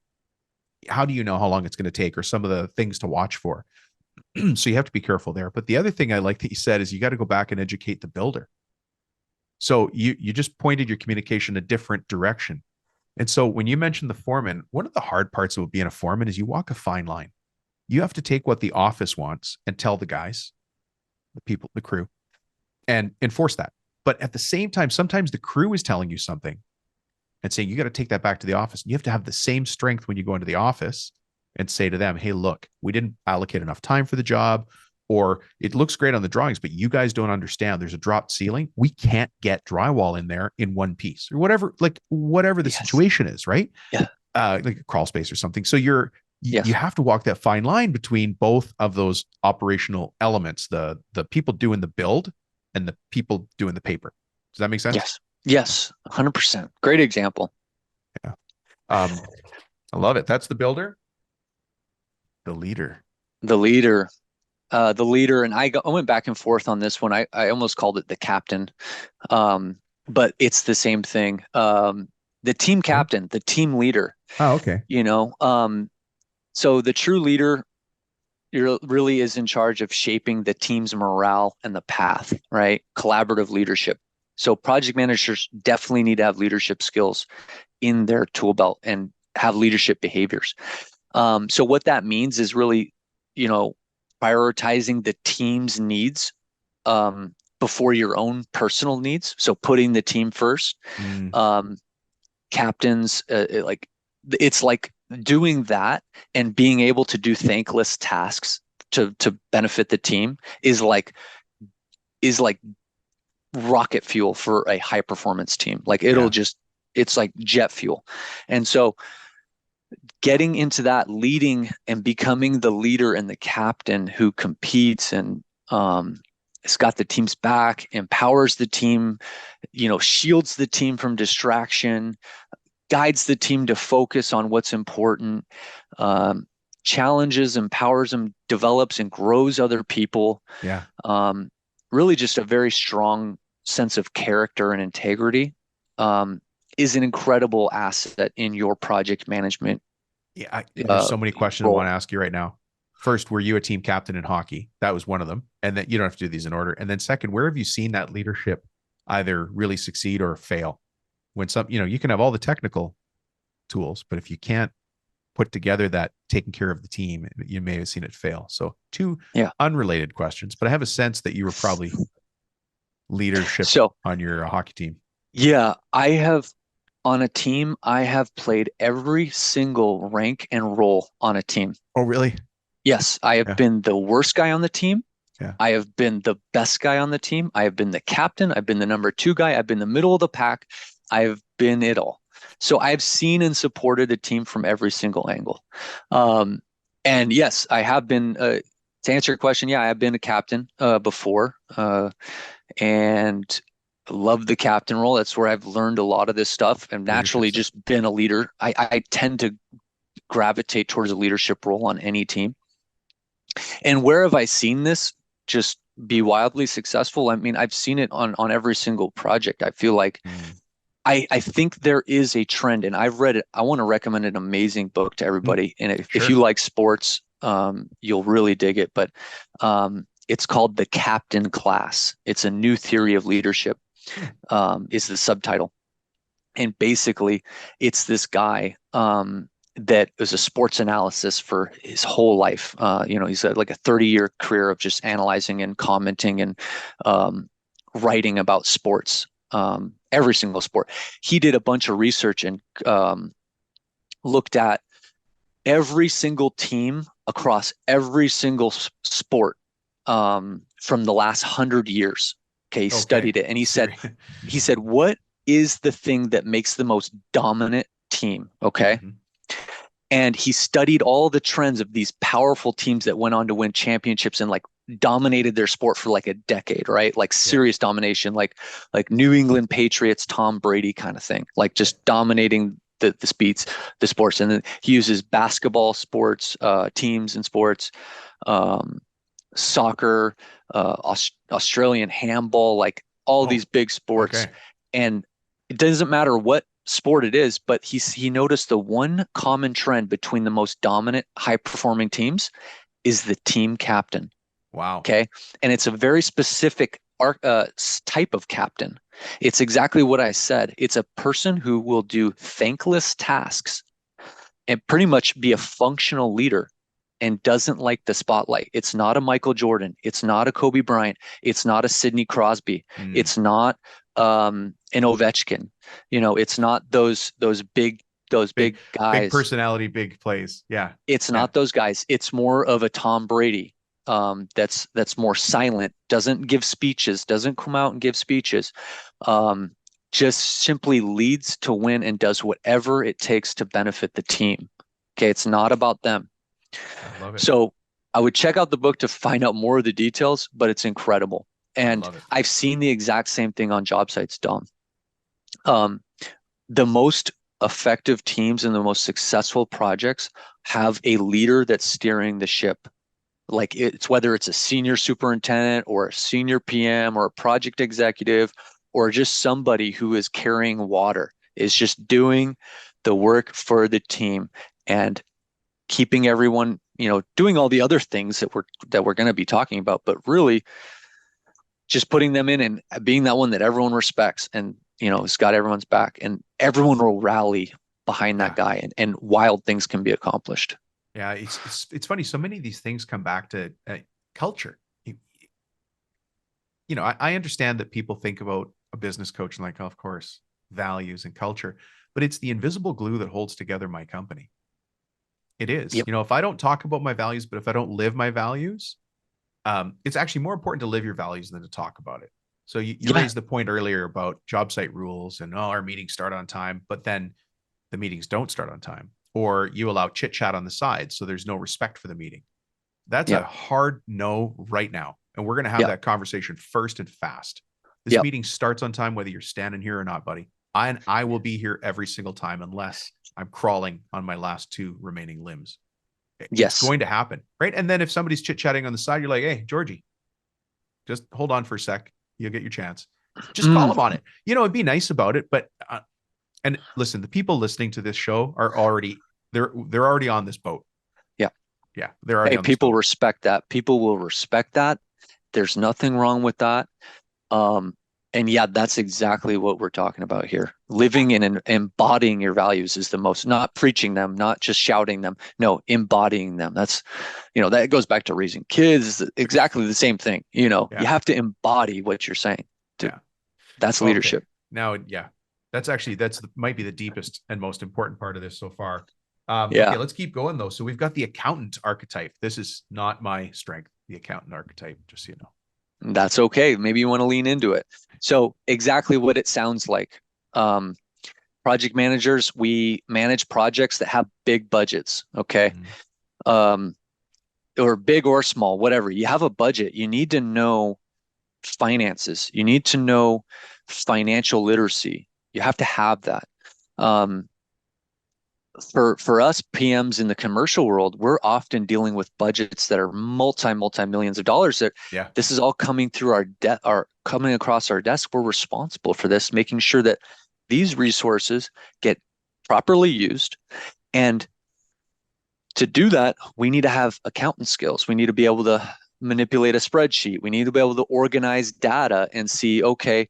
S1: how do you know how long it's going to take or some of the things to watch for? So you have to be careful there. But the other thing I like that you said is you got to go back and educate the builder. So you just pointed your communication a different direction. And so when you mentioned the foreman, one of the hard parts of being a foreman is you walk a fine line. You have to take what the office wants and tell the guys, the people, the crew, and enforce that. But at the same time, sometimes the crew is telling you something and saying, you got to take that back to the office. And you have to have the same strength when you go into the office and say to them, hey, look, we didn't allocate enough time for the job, or it looks great on the drawings, but you guys don't understand. There's a dropped ceiling. We can't get drywall in there in one piece or whatever the
S2: Yes.
S1: situation is, right?
S2: Yeah.
S1: Like a crawl space or something. So you
S2: Yes.
S1: have to walk that fine line between both of those operational elements, the people doing the build and the people doing the paper. Does that make sense?
S2: Yes. Yes. 100%. Great example.
S1: Yeah. Um, I love it. That's the builder, the leader.
S2: The leader. The leader, and I went back and forth on this one. I almost called it the captain, um, but it's the same thing. The team
S1: Okay.
S2: captain, the team leader.
S1: Oh, okay.
S2: You know, so the true leader really is in charge of shaping the team's morale and the path, right? Collaborative leadership. So project managers definitely need to have leadership skills in their tool belt and have leadership behaviors. So what that means is really, you know, prioritizing the team's needs before your own personal needs. So putting the team first.
S1: Mm,
S2: Um, Captains, it's like doing that and being able to do thankless tasks to benefit the team is like rocket fuel for a high performance team. Like
S1: yeah.
S2: it's like jet fuel. And so getting into that leading and becoming the leader and the captain who competes um has got the team's back, empowers the team, shields the team from distraction, guides the team to focus on what's important, um, challenges, empowers them, develops and grows other people.
S1: Yeah.
S2: Um, Really just a very strong sense of character and integrity, um, is an incredible asset in your project management
S1: Yeah. There's
S2: uh,
S1: so many questions I want
S2: role.
S1: to ask you right now. First, were you a team captain in hockey? That was one of them. And then you don't have to do these in order. And then second, where have you seen that leadership either really succeed or fail? When you can have all the technical tools, but if you can't put together that taking care of the team, you may have seen it fail. So two
S2: Yeah.
S1: unrelated questions, but I have a sense that you were probably leadership
S2: So,
S1: on your hockey team.
S2: yeah, I have on a team, I have played every single rank and role on a team.
S1: Oh, really?
S2: Yes, I have
S1: Yeah.
S2: been the worst guy on the team.
S1: Yeah.
S2: I have been the best guy on the team. I have been the captain. I've been the number two guy. I've been the middle of the pack. I've been it all. So I've seen and supported a team from every single angle. Um, and yes, I have been, to answer your question, yeah, I have been a captain before, and love the captain role. That's where I've learned a lot of this stuff and
S1: Leadership
S2: naturally
S1: stuff.
S2: just been a leader. I tend to gravitate towards a leadership role on any team. And where have I seen this just be wildly successful? I mean, I've seen it on every single project. I feel like
S1: Mm.
S2: I think there is a trend, and I've read it. I want to recommend an amazing book to
S1: Mm.
S2: everybody. And if you
S1: Sure.
S2: like sports, you'll really dig it. But it's called The Captain Class. It's a new theory of leadership,
S1: Mm.
S2: is the subtitle. And basically, it's this guy that was a sports analysis for his whole life. He's had like a 30-year career of just analyzing and commenting and um, writing about sports, every single sport. He did a bunch of research and looked at every single team across every single sport from the last 100 years. Okay, he
S1: Okay.
S2: studied it and
S1: Serious.
S2: he said, what is the thing that makes the most dominant team? Okay.
S1: Mhm.
S2: And he studied all the trends of these powerful teams that went on to win championships and like dominated their sport for like a decade, right? Like
S1: Yeah.
S2: serious domination, like New England Patriots, Tom Brady kind of thing, like
S1: Yeah.
S2: just dominating the sports. And then he uses basketball sports, teams and sports, um, soccer, Australian handball, like all
S1: Oh,
S2: these big sports.
S1: okay.
S2: And it doesn't matter what sport it is, but he noticed the one common trend between the most dominant, high performing teams is the team captain.
S1: Wow.
S2: Okay. And it's a very specific type of captain. It's exactly what I said. It's a person who will do thankless tasks and pretty much be a functional leader and doesn't like the spotlight. It's not a Michael Jordan. It's not a Kobe Bryant. It's not a Sidney Crosby.
S1: Mm.
S2: It's not an Ovechkin. It's not those
S1: Big,
S2: big
S1: big
S2: guys.
S1: personality, big plays. Yeah.
S2: It's
S1: Yeah.
S2: not those guys. It's more of a Tom Brady. That's more silent. Doesn't give speeches. Doesn't come out and give speeches. Um, just simply leads to win and does whatever it takes to benefit the team. Okay, it's not about them.
S1: I love it.
S2: So I would check out the book to find out more of the details, but it's incredible.
S1: I
S2: And
S1: love it.
S2: I've seen the exact same thing on job sites, Dom. Um, the most effective teams and the most successful projects have a leader that's steering the ship. Like it's whether it's a senior superintendent or a senior PM or a project executive or just somebody who is carrying water, is just doing the work for the team and keeping everyone, doing all the other things that we're going to be talking about, but really just putting them in and being that one that everyone respects and has got everyone's back and everyone will rally behind that
S1: Yeah.
S2: guy and wild things can be accomplished.
S1: Yeah. It's funny. So many of these things come back to culture. I understand that people think about a business coach and like, oh, of course, values and culture, but it's the invisible glue that holds together my company. It is.
S2: Yep.
S1: If I don't talk about my values, but if I don't live my values, it's actually more important to live your values than to talk about it. So you
S2: Yeah.
S1: raised the point earlier about job site rules and our meetings start on time, but then the meetings don't start on time, or you allow chit chat on the side. So there's no respect for the meeting. That's a
S2: Yep.
S1: hard no right now. And we're going to have
S2: Yeah.
S1: that conversation first and fast. This
S2: Yep.
S1: meeting starts on time, whether you're standing here or not, buddy. I will be here every single time unless I'm crawling on my last two remaining limbs. It's
S2: Yes.
S1: going to happen, right? And then if somebody's chit-chatting on the side, you're like, hey, Georgie, just hold on for a sec. You'll get your chance. Just call them on it. And be nice about it. But and listen, the people listening to this show are already they're already on this boat.
S2: Yeah.
S1: Yeah, they're already
S2: Hey,
S1: on this
S2: people
S1: boat.
S2: respect that. People will respect that. There's nothing wrong with that. And yeah, that's exactly what we're talking about here. Living and embodying your values is the most, not preaching them, not just shouting them. No, embodying them. That's, that goes back to raising kids. Exactly the same thing. You have to embody what you're saying.
S1: Yeah.
S2: That's
S1: Okay.
S2: leadership.
S1: Now, yeah, might be the deepest and most important part of this so far.
S2: Yeah.
S1: Okay, let's keep going though. So we've got the accountant archetype. This is not my strength, the accountant archetype, just so you know.
S2: That's okay. Maybe you want to lean into it. So exactly what it sounds like. Project managers, we manage projects that have big budgets. Okay. Or big or small, whatever. You have a budget. You need to know finances. You need to know financial literacy. You have to have that. For us PMs in the commercial world, we're often dealing with budgets that are multi millions of dollars. That this is all coming through our coming across our desk. We're responsible for this, making sure that these resources get properly used. And to do that, we need to have accountant skills. We need to be able to manipulate a spreadsheet. We need to be able to organize data and see, okay,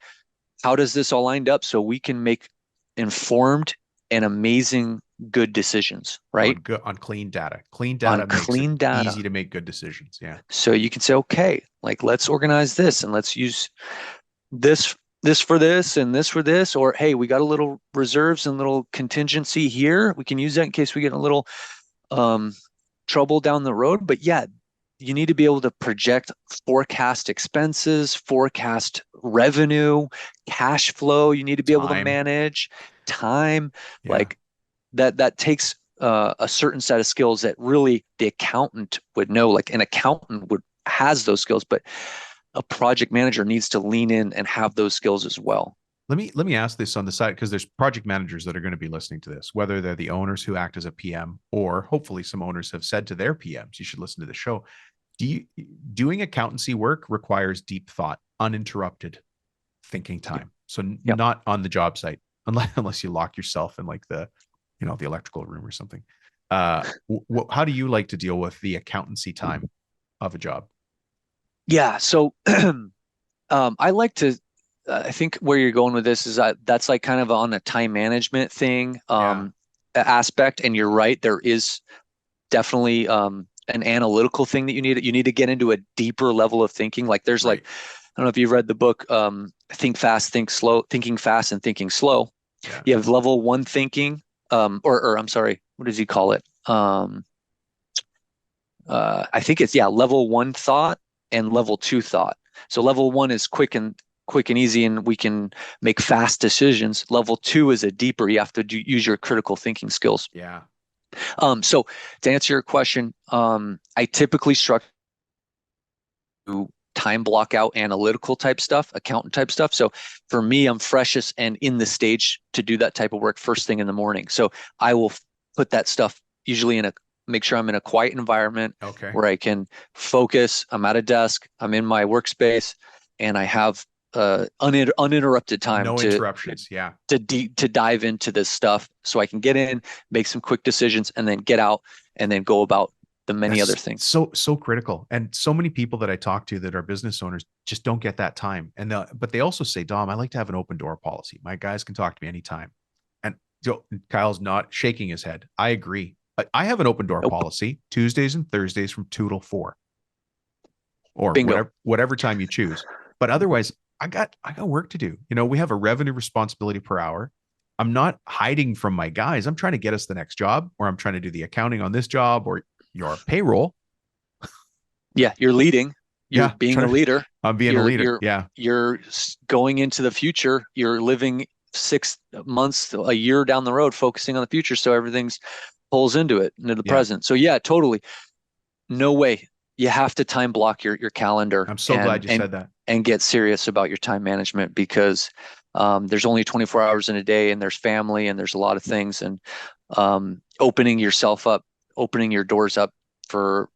S2: how does this all lined up so we can make informed and amazing good decisions, right?
S1: On clean data. Clean data makes it easy to make good decisions. Yeah.
S2: So you can say, okay, like let's organize this and let's use this for this and this for this, or hey, we got a little reserves and little contingency here. We can use that in case we get a little trouble down the road. But yeah, you need to be able to project, forecast expenses, forecast revenue, cash flow. You need to be able to manage time. Like that takes a certain set of skills that really the accountant would know. Like an accountant has those skills, but a project manager needs to lean in and have those skills as well.
S1: Let me ask this on the side, because there's project managers that are going to be listening to this, whether they're the owners who act as a PM, or hopefully some owners have said to their PMs, you should listen to the show. Doing accountancy work requires deep thought, uninterrupted thinking time. So not on the job site, unless you lock yourself in like the electrical room or something. How do you like to deal with the accountancy time of a job?
S2: Yeah. So I like to, I think where you're going with this is that's like kind of on a time management thing aspect. And you're right. There is definitely an analytical thing that you need to get into a deeper level of thinking. Like there's like, I don't know if you've read the book, Think Fast, Think Slow, Thinking Fast and Thinking Slow. Yeah. You have level one thinking, or I'm sorry, what does he call it? I think it's level one thought and level two thought. So level one is quick and easy, and we can make fast decisions. Level two is a deeper. You have to use your critical thinking skills.
S1: Yeah.
S2: So to answer your question, I typically structure time block out analytical type stuff, accountant type stuff. So for me, I'm freshest and in the stage to do that type of work first thing in the morning. So I will put that stuff usually make sure I'm in a quiet environment where I can focus. I'm at a desk, I'm in my workspace, and I have uninterrupted time.
S1: No interruptions.
S2: To dive into this stuff so I can get in, make some quick decisions, and then get out and then go about the many other things.
S1: So critical. And so many people that I talk to that are business owners just don't get that time. But they also say, Dom, I like to have an open door policy. My guys can talk to me anytime. And Kyle's not shaking his head. I agree. I have an open door policy Tuesdays and Thursdays from 2 till 4 or whatever time you choose. But otherwise, I got work to do. We have a revenue responsibility per hour. I'm not hiding from my guys. I'm trying to get us the next job, or I'm trying to do the accounting on this job, or your payroll.
S2: Yeah, you're leading. You're being a leader.
S1: I'm being a leader.
S2: You're going into the future. You're living 6 months, a year down the road, focusing on the future. So everything's pulls into the present. So yeah, totally. No way. you have to time block your calendar
S1: I'm so glad you said that.
S2: and get serious about your time management, because there's only 24 hours in a day, and there's family, and there's a lot of things, and opening yourself up, opening your doors up for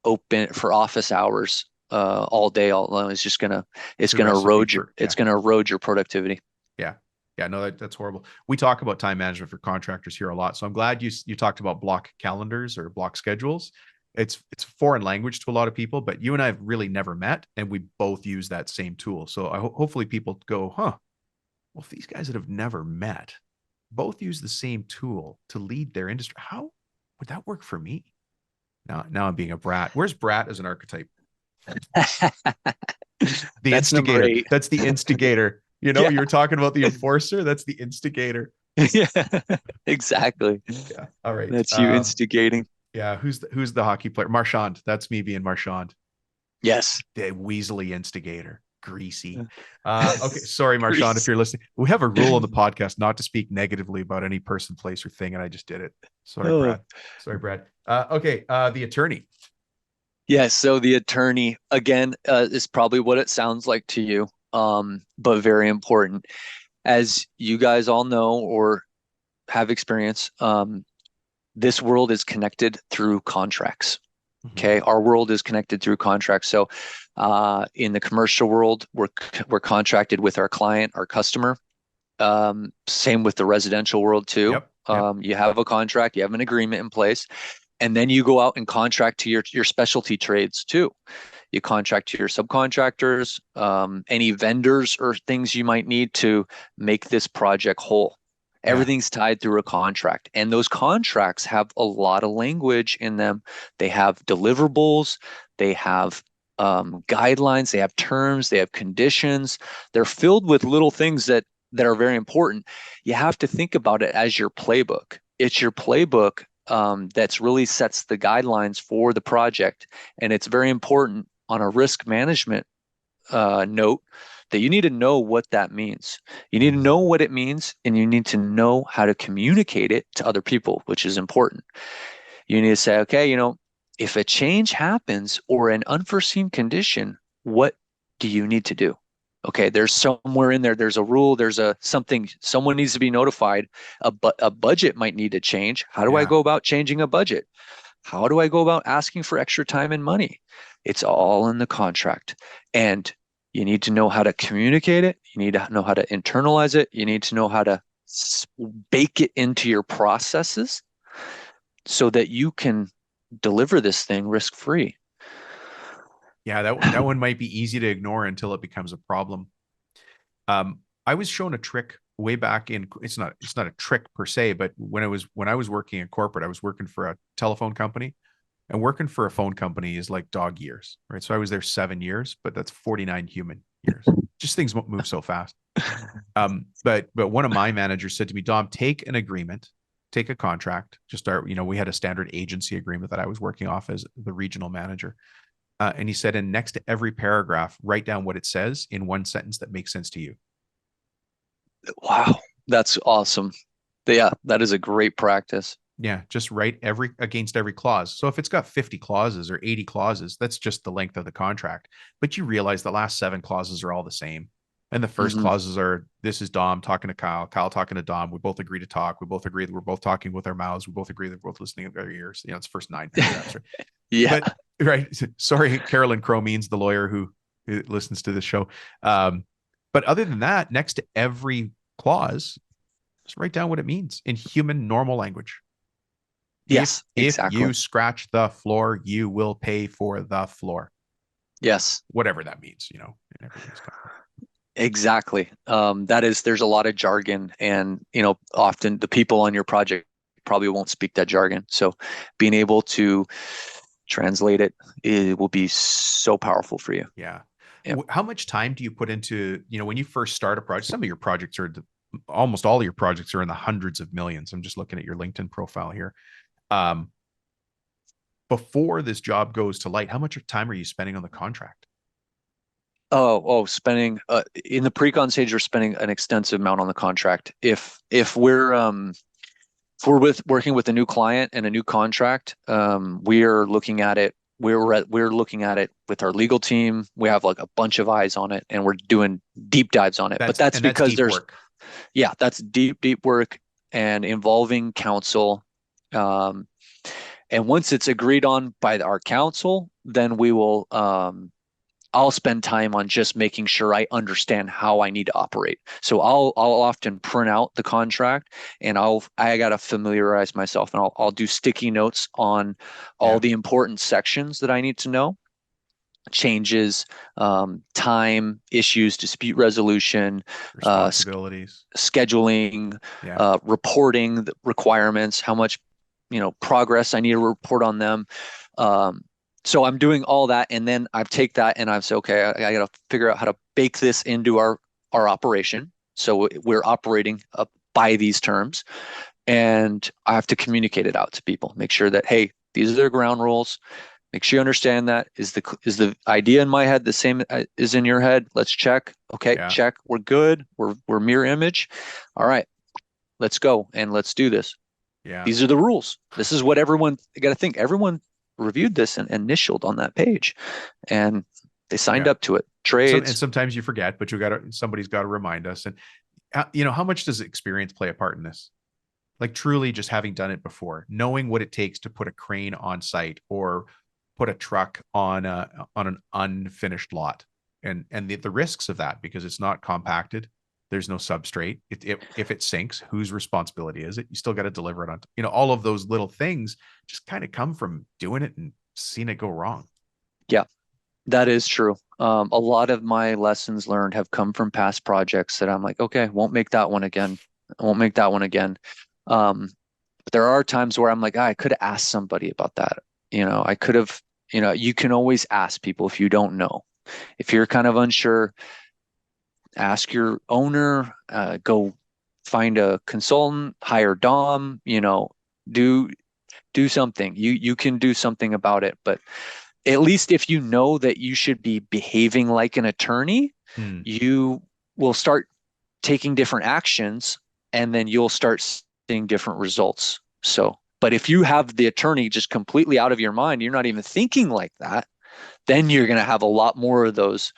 S2: office hours all day all alone is just gonna
S1: It's a recipe for,
S2: it's
S1: yeah.
S2: gonna erode your productivity.
S1: Yeah. Yeah, no, that's horrible. We talk about time management for contractors here a lot. So I'm glad you talked about block calendars or block schedules. It's foreign language to a lot of people, but you and I have really never met, and we both use that same tool. So hopefully people go, huh? Well, if these guys that have never met both use the same tool to lead their industry, how would that work for me? Now I'm being a brat. Where's brat as an archetype? The
S2: That's number
S1: instigator.
S2: 8.
S1: That's the instigator. You know,
S2: Yeah.
S1: you were talking about the enforcer. That's the instigator.
S2: Yeah, exactly.
S1: Yeah. All right.
S2: That's you instigating.
S1: Yeah. Who's the hockey player? Marchand. That's me being Marchand.
S2: Yes.
S1: The Weasley instigator. Greasy. Okay. Sorry, Marchand, if
S2: Grease.
S1: you're listening. We have a rule on the podcast not to speak negatively about any person, place, or thing, and I just did it. Sorry,
S2: Oh.
S1: Brad. Sorry, Brad. Okay. The attorney.
S2: Yes. So the attorney, again, is probably what it sounds like to you, but very important. As you guys all know or have experience, this world is connected through contracts.
S1: Mm-hmm.
S2: Okay, our world is connected through contracts. So, in the commercial world, we're contracted with our client, our customer. Same with the residential world too.
S1: Yep. Yep.
S2: You have a contract, you have an agreement in place, and then you go out and contract to your specialty trades too. You contract to your subcontractors, any vendors or things you might need to make this project whole.
S1: Yeah.
S2: Everything's tied through a contract, and those contracts have a lot of language in them. They have deliverables, they have guidelines, they have terms, they have conditions. They're filled with little things that are very important. You have to think about it as your playbook. It's your playbook that's really sets the guidelines for the project, and it's very important on a risk management note that you need to know what that means. You need to
S1: Mm-hmm.
S2: know what it means, and you need to know how to communicate it to other people, which is important. You need to say, okay, if a change happens or an unforeseen condition, what do you need to do? Okay, there's somewhere in there, there's a rule, there's a something, someone needs to be notified. A budget might need to change. How do I
S1: Yeah.
S2: go about changing a budget? How do I go about asking for extra time and money? It's all in the contract. And you need to know how to communicate it. You need to know how to internalize it. You need to know how to bake it into your processes so that you can deliver this thing risk free.
S1: Yeah, that one might be easy to ignore until it becomes a problem. I was shown a trick way back in. It's not a trick per se, but when I was working in corporate, I was working for a telephone company, and working for a phone company is like dog years, right? So I was there 7 years, but that's 49 human years. Just things move so fast. But one of my managers said to me, Dom, take an agreement, take a contract. Just start. We had a standard agency agreement that I was working off as the regional manager. And he said, and next to every paragraph, write down what it says in one sentence that makes sense to you.
S2: Wow, that's awesome. Yeah, that is a great practice.
S1: Yeah, just write against every clause. So if it's got 50 clauses or 80 clauses, that's just the length of the contract. But you realize the last 7 clauses are all the same. And the first
S2: Mm-hmm.
S1: clauses are, this is Dom talking to Kyle, Kyle talking to Dom. We both agree to talk. We both agree that we're both talking with our mouths. We both agree that we're both listening with our ears. It's the first 9 paragraphs. Right?
S2: Yeah.
S1: But right. Sorry, Carolyn Crow means the lawyer who listens to this show. But other than that, next to every clause, just write down what it means in human normal language.
S2: Yes,
S1: If
S2: exactly.
S1: you scratch the floor, you will pay for the floor.
S2: Yes,
S1: Whatever that means,
S2: exactly. There's a lot of jargon, and often the people on your project probably won't speak that jargon. So being able to translate it will be so powerful for you.
S1: Yeah.
S2: Yeah.
S1: How much time do you put into, when you first start a project? Some of your projects are almost all of your projects are in the hundreds of millions. I'm just looking at your LinkedIn profile here. Before this job goes to light, how much time are you spending on the contract?
S2: Spending in the pre-con stage, we're spending an extensive amount on the contract. If we're working with a new client and a new contract, we are looking at it we're looking at it with our legal team. We have like a bunch of eyes on it, and we're doing deep dives on it. But that's
S1: That's
S2: because
S1: deep
S2: there's
S1: work.
S2: yeah, that's deep work and involving counsel. Um, and once it's agreed on by our counsel, then we will I'll spend time on just making sure I understand how I need to operate. So I'll often print out the contract, and I gotta familiarize myself, and I'll do sticky notes on all
S1: Yeah.
S2: the important sections that I need to know. Changes, time, issues, dispute resolution, uh,
S1: Responsibilities.
S2: scheduling,
S1: Yeah.
S2: reporting the requirements, how much progress I need to report on them. Um, so I'm doing all that, and then I take that and I say, okay, I got to figure out how to bake this into our operation. So we're operating up by these terms, and I have to communicate it out to people. Make sure that, hey, these are their ground rules. Make sure you understand that. Is the idea in my head the same as in your head? Let's check. Okay,
S1: Yeah.
S2: check. We're good. We're mirror image. All right, let's go and let's do this.
S1: Yeah.
S2: These are the rules. This is what everyone, you got to think, everyone reviewed this and initialed on that page, and they signed
S1: Yeah.
S2: up to it.
S1: And
S2: Trades.
S1: sometimes you forget, but somebody's got to remind us. And how much does experience play a part in this? Like truly just having done it before, knowing what it takes to put a crane on site or put a truck on an unfinished lot, and the risks of that, because it's not compacted. There's no substrate. If it sinks, whose responsibility is it? You still got to deliver it on. All of those little things just kind of come from doing it and seeing it go wrong.
S2: Yeah, that is true. A lot of my lessons learned have come from past projects that I'm like, okay, won't make that one again. I won't make that one again. Um, but there are times where I'm like, I could have asked somebody about that. I could have, you can always ask people if you don't know. If you're kind of unsure, ask your owner, go find a consultant, hire Dom, do do something. You can do something about it. But at least if you know that you should be behaving like an attorney,
S1: Hmm.
S2: you will start taking different actions, and then you'll start seeing different results. So, but if you have the attorney just completely out of your mind, you're not even thinking like that, then you're going to have a lot more of those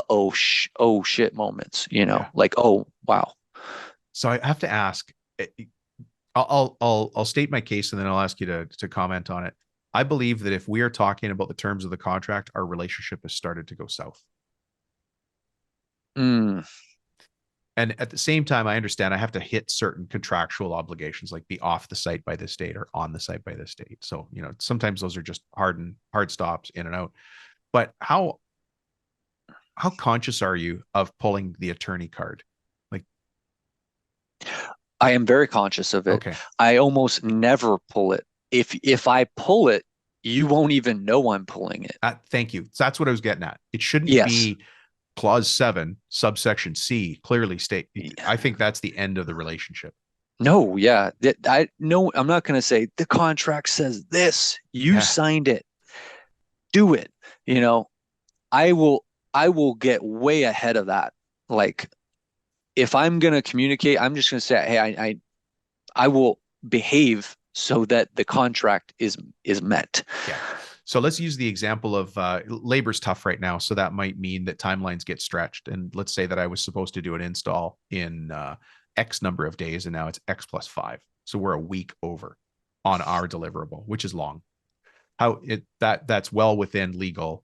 S2: oh shit moments,
S1: Yeah.
S2: like, oh wow.
S1: So I have to ask. I'll state my case and then I'll ask you to comment on it. I believe that if we are talking about the terms of the contract, our relationship has started to go south.
S2: Mm,
S1: And at the same time, I understand I have to hit certain contractual obligations, like be off the site by this date or on the site by this date. So, sometimes those are just hard stops in and out. But how conscious are you of pulling the attorney card? Like,
S2: I am very conscious of it.
S1: okay,
S2: I almost never pull it. If I pull it, you won't even know I'm pulling it.
S1: thank you. That's what I was getting at. It shouldn't
S2: Yes.
S1: be clause 7, subsection C clearly state. I think that's the end of the relationship.
S2: No, yeah. I no, I'm not going to say the contract says this. You
S1: Yeah.
S2: signed it. Do it. You know, I will I will get way ahead of that. Like, if I'm going to communicate, I'm just going to say, hey, I will behave so that the contract is met.
S1: Yeah. So let's use the example of labor's tough right now. So that might mean that timelines get stretched. And let's say that I was supposed to do an install in X number of days, and now it's X plus 5. So we're a week over on our deliverable, which is long. That's well within legal,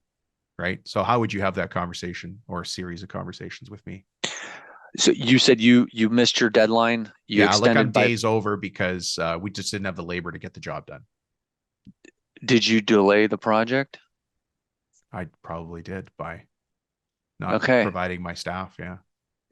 S1: right? So how would you have that conversation or a series of conversations with me?
S2: So you said you missed your deadline. You
S1: Yeah, like I'm
S2: extended by,
S1: days over because we just didn't have the labor to get the job done.
S2: did you delay the project?
S1: I probably did by not
S2: Okay.
S1: providing my staff. Yeah.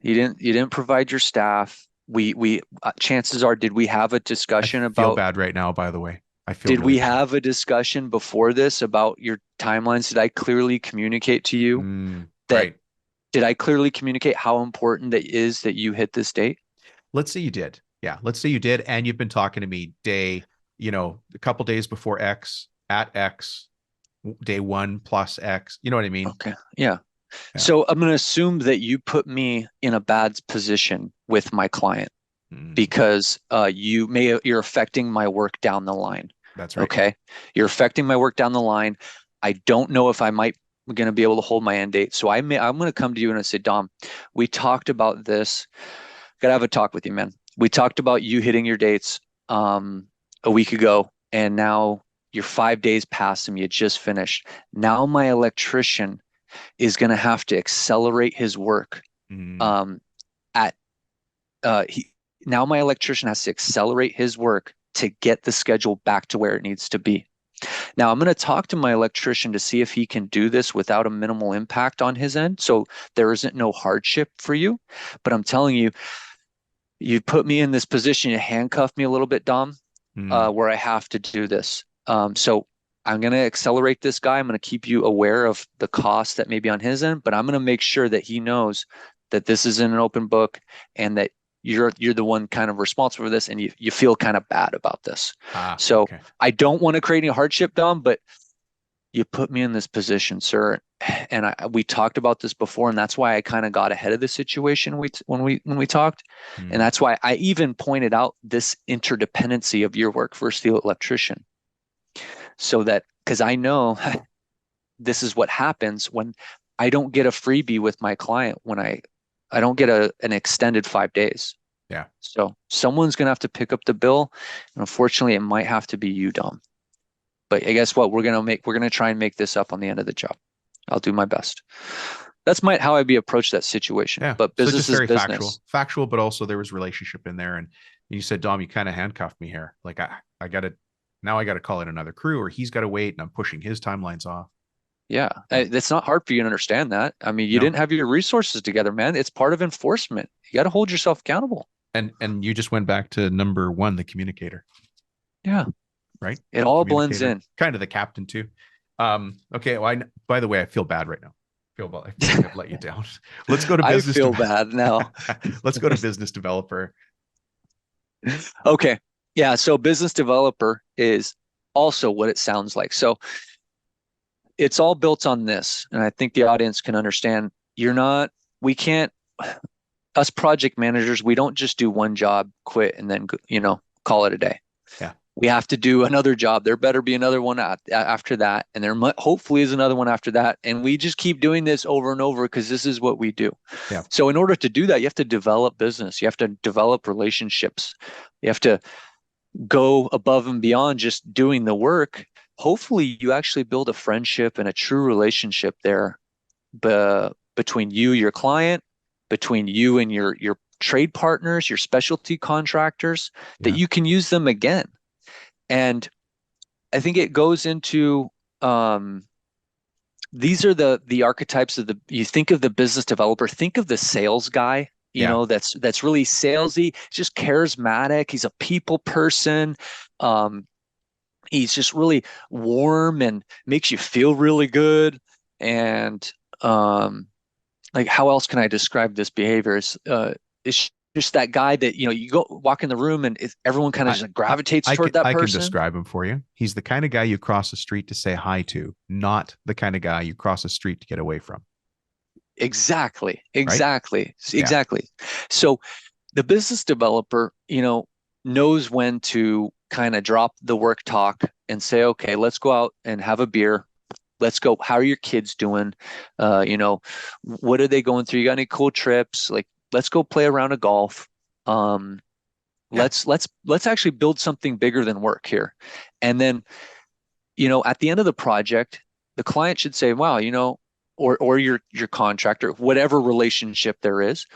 S2: You didn't provide your staff. We chances are, did we have a
S1: I
S2: discussion
S1: feel
S2: about,
S1: bad right now, by the way. I feel
S2: did
S1: really
S2: we
S1: bad.
S2: have a discussion before this about your timelines? Did I clearly communicate to you that,
S1: Right.
S2: did I clearly communicate how important that is that you hit this date?
S1: Let's say you did. Yeah. Let's say you did. And you've been talking to me a couple days before X, at X, day one plus X. You know what I mean?
S2: Okay. Yeah.
S1: Yeah.
S2: So I'm going to assume that you put me in a bad position with my client
S1: Mm,
S2: because you're affecting my work down the line.
S1: That's right.
S2: Okay. You're affecting my work down the line. I don't know if I might going to be able to hold my end date. So I'm going to come to you and I say, Dom, we talked about this. Got to have a talk with you, man. We talked about you hitting your dates a week ago, and now you're 5 days past them. You just finished. Now my electrician is going to have to accelerate his work.
S1: Mm,
S2: Um, at he Now my electrician has to accelerate his work to get the schedule back to where it needs to be. Now I'm going to talk to my electrician to see if he can do this without a minimal impact on his end, so there isn't no hardship for you. But I'm telling you, you put me in this position, you handcuff me a little bit, Dom,
S1: mm.
S2: where I have to do this. So I'm going to accelerate this guy. I'm going to keep you aware of the cost that may be on his end, but I'm going to make sure that he knows that this is in an open book and that you're the one kind of responsible for this, and you feel kind of bad about this.
S1: Ah,
S2: So
S1: okay.
S2: I don't want to create any hardship, Dom, but you put me in this position, sir. And we talked about this before, and that's why I kind of got ahead of the situation when we talked, and
S1: Mm,
S2: that's why I even pointed out this interdependency of your work versus the electrician, so that because I know this is what happens when I don't get a freebie with my client when I don't get an extended 5 days.
S1: yeah.
S2: So someone's gonna have to pick up the bill, and unfortunately, it might have to be you, Dom. But I guess what we're gonna try and make this up on the end of the job. I'll do my best. That's how I'd be approach that situation.
S1: Yeah.
S2: But
S1: So just
S2: business is
S1: very factual,
S2: business.
S1: factual, but also there was relationship in there. And you said, Dom, you kind of handcuffed me here. Like I got to, now I got to call in another crew or he's got to wait and I'm pushing his timelines off.
S2: Yeah,
S1: Yeah.
S2: it's not hard for you to understand that. I mean, you
S1: No.
S2: didn't have your resources together, man. It's part of enforcement. You got to hold yourself accountable.
S1: And you just went back to number one, the communicator,
S2: Yeah,
S1: right?
S2: it all blends
S1: Communicator,
S2: in.
S1: kind of the captain too. Okay. Well, by the way, I feel bad right now. I feel like I've let you down. Let's go to
S2: I
S1: business.
S2: feel bad now.
S1: Let's go to business developer.
S2: Okay. Yeah. So business developer is also what it sounds like. So it's all built on this. And I think the audience can understand we can't, us project managers, we don't just do one job, quit, and then, call it a day.
S1: Yeah.
S2: We have to do another job. There better be another one after that. And hopefully is another one after that. And we just keep doing this over and over because this is what we do.
S1: Yeah.
S2: So in order to do that, you have to develop business. You have to develop relationships. You have to go above and beyond just doing the work. Hopefully you actually build a friendship and a true relationship there between you, your client, between you and your trade partners, your specialty contractors, that
S1: Yeah.
S2: you can use them again. And I think it goes into these are the archetypes of you think of the business developer, think of the sales guy,
S1: Yeah.
S2: that's really salesy, just charismatic. He's a people person. Um, he's just really warm and makes you feel really good. And um, like, how else can I describe this behavior? It's just that guy that, you go walk in the room and everyone kind of
S1: I,
S2: just gravitates toward that
S1: I can
S2: person.
S1: describe him for you. He's the kind of guy you cross the street to say hi to, not the kind of guy you cross the street to get away from.
S2: Exactly,
S1: Right?
S2: exactly,
S1: Yeah.
S2: exactly. So the business developer, knows when to kind of drop the work talk and say, okay, let's go out and have a beer. Let's go. How are your kids doing? What are they going through? You got any cool trips? Like, let's go play a round of golf. Um,
S1: Yeah.
S2: let's actually build something bigger than work here. And then, at the end of the project, the client should say, wow, or your contractor, whatever relationship there is,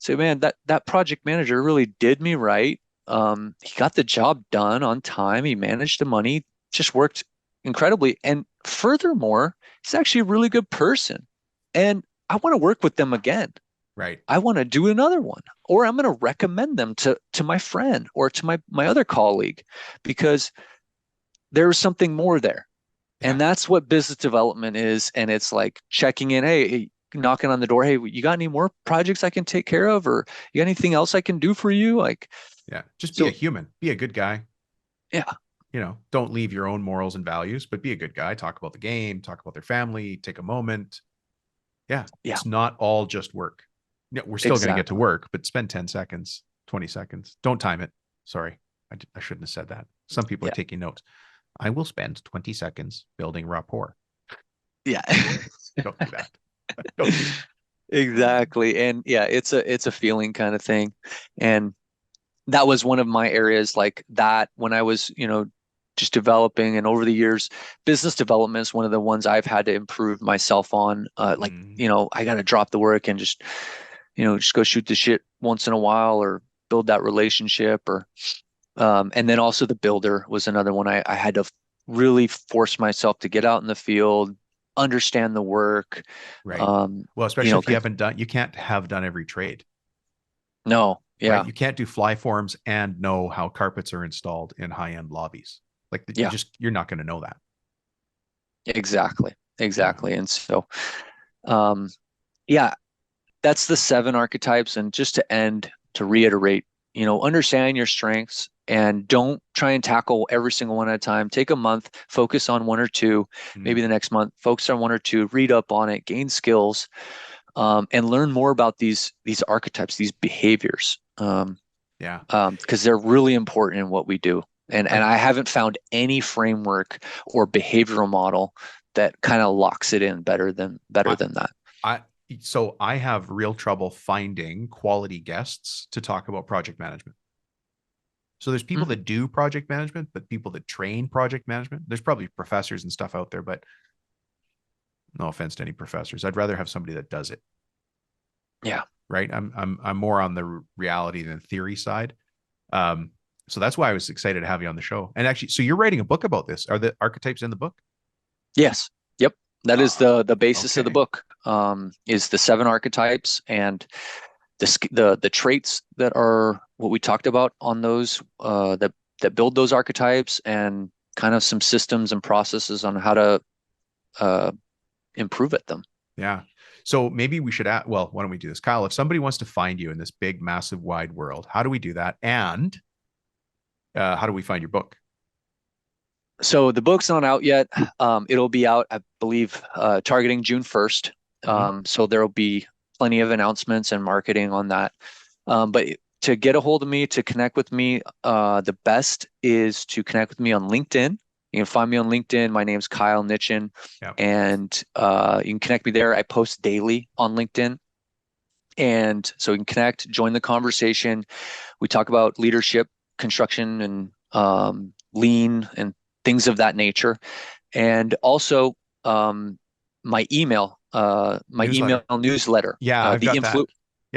S2: say, man, that project manager really did me right. He got the job done on time. He managed the money, just worked incredibly. And furthermore, he's actually a really good person. And I want to work with them again.
S1: Right.
S2: I want to do another one, or I'm going to recommend them to my friend or to my other colleague, because there's something more there.
S1: Yeah.
S2: And that's what business development is. And it's like checking in, hey, knocking on the door, hey, you got any more projects I can take care of, or you got anything else I can do for you? Like,
S1: Yeah. Just be a
S2: so
S1: human, be a good guy.
S2: yeah,
S1: Don't leave your own morals and values, but be a good guy. Talk about the game, talk about their family, take a moment. Yeah.
S2: yeah,
S1: It's not all just work. We're still going to get to
S2: exactly.
S1: work, but spend 10 seconds, 20 seconds. Don't time it. Sorry. I shouldn't have said that. Some people are
S2: Yeah.
S1: taking notes. I will spend 20 seconds building rapport.
S2: Yeah.
S1: Don't do that. Don't do
S2: Exactly. And yeah, it's a feeling kind of thing. And that was one of my areas like that when I was, just developing, and over the years, business development is one of the ones I've had to improve myself on. Like,
S1: Mm,
S2: I got to drop the work and just go shoot the shit once in a while or build that relationship or and then also the builder was another one I had to really force myself to get out in the field, understand the work.
S1: right.
S2: Um,
S1: Well,
S2: you
S1: especially
S2: know,
S1: if you
S2: 'cause-
S1: haven't done, you can't have done every trade,
S2: no,
S1: right?
S2: yeah,
S1: You can't do fly forms and know how carpets are installed in high-end lobbies. Like
S2: yeah,
S1: you're not going to know that.
S2: exactly,
S1: Yeah.
S2: exactly. And so, um, yeah, that's the seven archetypes. And just to reiterate, understand your strengths and don't try and tackle every single one at a time. Take a month, focus on one or two, maybe
S1: Mm,
S2: the next month, focus on one or two, read up on it, gain skills, and learn more about these archetypes, these behaviors,
S1: yeah.
S2: because they're really important in what we do. And
S1: Like
S2: I haven't found any framework or behavioral model that kind of locks it in better
S1: I,
S2: than that.
S1: I, so I have real trouble finding quality guests to talk about project management. So there's people
S2: Mhm.
S1: that do project management, but people that train project management, there's probably professors and stuff out there, but no offense to any professors. I'd rather have somebody that does it,
S2: Yeah.
S1: right? I'm more on the reality than theory side. Um, so that's why I was excited to have you on the show. And actually, so you're writing a book about this. Are the archetypes in the book?
S2: Yes. Yep. That is
S1: Uh,
S2: the basis of the
S1: okay.
S2: book. Is the seven archetypes and the traits that are what we talked about on those that build those archetypes, and kind of some systems and processes on how to uh, improve at them.
S1: Yeah. So maybe we should add, well, why don't we do this? Kyle, if somebody wants to find you in this big, massive, wide world, how do we do that? And how do we find your book?
S2: So the book's not out yet. It'll be out, I believe, targeting June 1st.
S1: Mm-hmm.
S2: So there'll be plenty of announcements and marketing on that. But to get a hold of me, to connect with me, the best is to connect with me on LinkedIn. You can find me on LinkedIn. My name's Kyle Nitchen,
S1: Yeah.
S2: and you can connect me there. I post daily on LinkedIn. And so we can connect, join the conversation. We talk about leadership, construction, and lean and things of that nature. And also my email
S1: Newsletter.
S2: newsletter,
S1: Yeah, I've got that.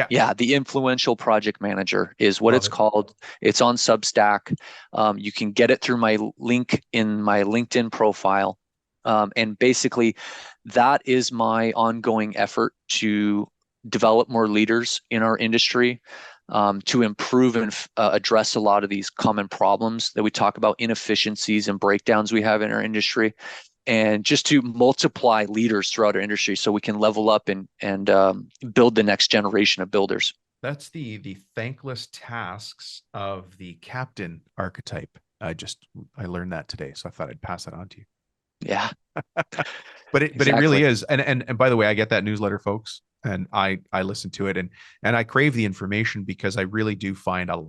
S1: Yeah.
S2: the influential project manager is what
S1: Love
S2: it's
S1: it.
S2: called. It's on Substack. You can get it through my link in my LinkedIn profile. And basically, that is my ongoing effort to develop more leaders in our industry, to improve and address a lot of these common problems that we talk about, inefficiencies and breakdowns we have in our industry, and just to multiply leaders throughout our industry so we can level up and build the next generation of builders.
S1: That's the thankless tasks of the captain archetype. I learned that today, so I thought I'd pass it on to you.
S2: Yeah,
S1: But it really
S2: exactly.
S1: is. And by the way, I get that newsletter, folks, and I listen to it, and I crave the information because I really do find um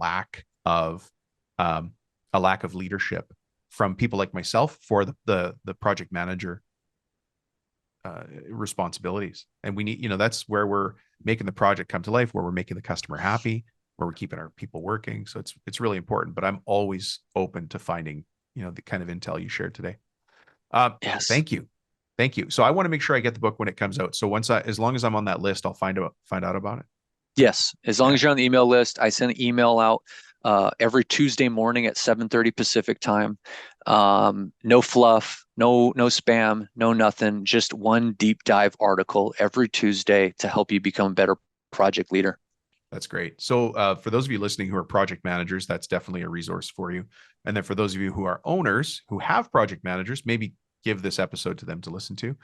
S1: a lack of leadership from people like myself for the project manager responsibilities. And we need, that's where we're making the project come to life, where we're making the customer happy, where we're keeping our people working. So it's really important. But I'm always open to finding, the kind of intel you shared today. Uh,
S2: Yes.
S1: Thank you. Thank you. So I want to make sure I get the book when it comes out. So as long as I'm on that list, I'll find out about it.
S2: Yes. As long
S1: Yeah.
S2: as you're on the email list, I send an email out every Tuesday morning at 7:30 Pacific time. No fluff, no spam, no nothing. Just one deep dive article every Tuesday to help you become a better project leader.
S1: That's great. So, for those of you listening who are project managers, that's definitely a resource for you. And then for those of you who are owners who have project managers, maybe give this episode to them to listen to,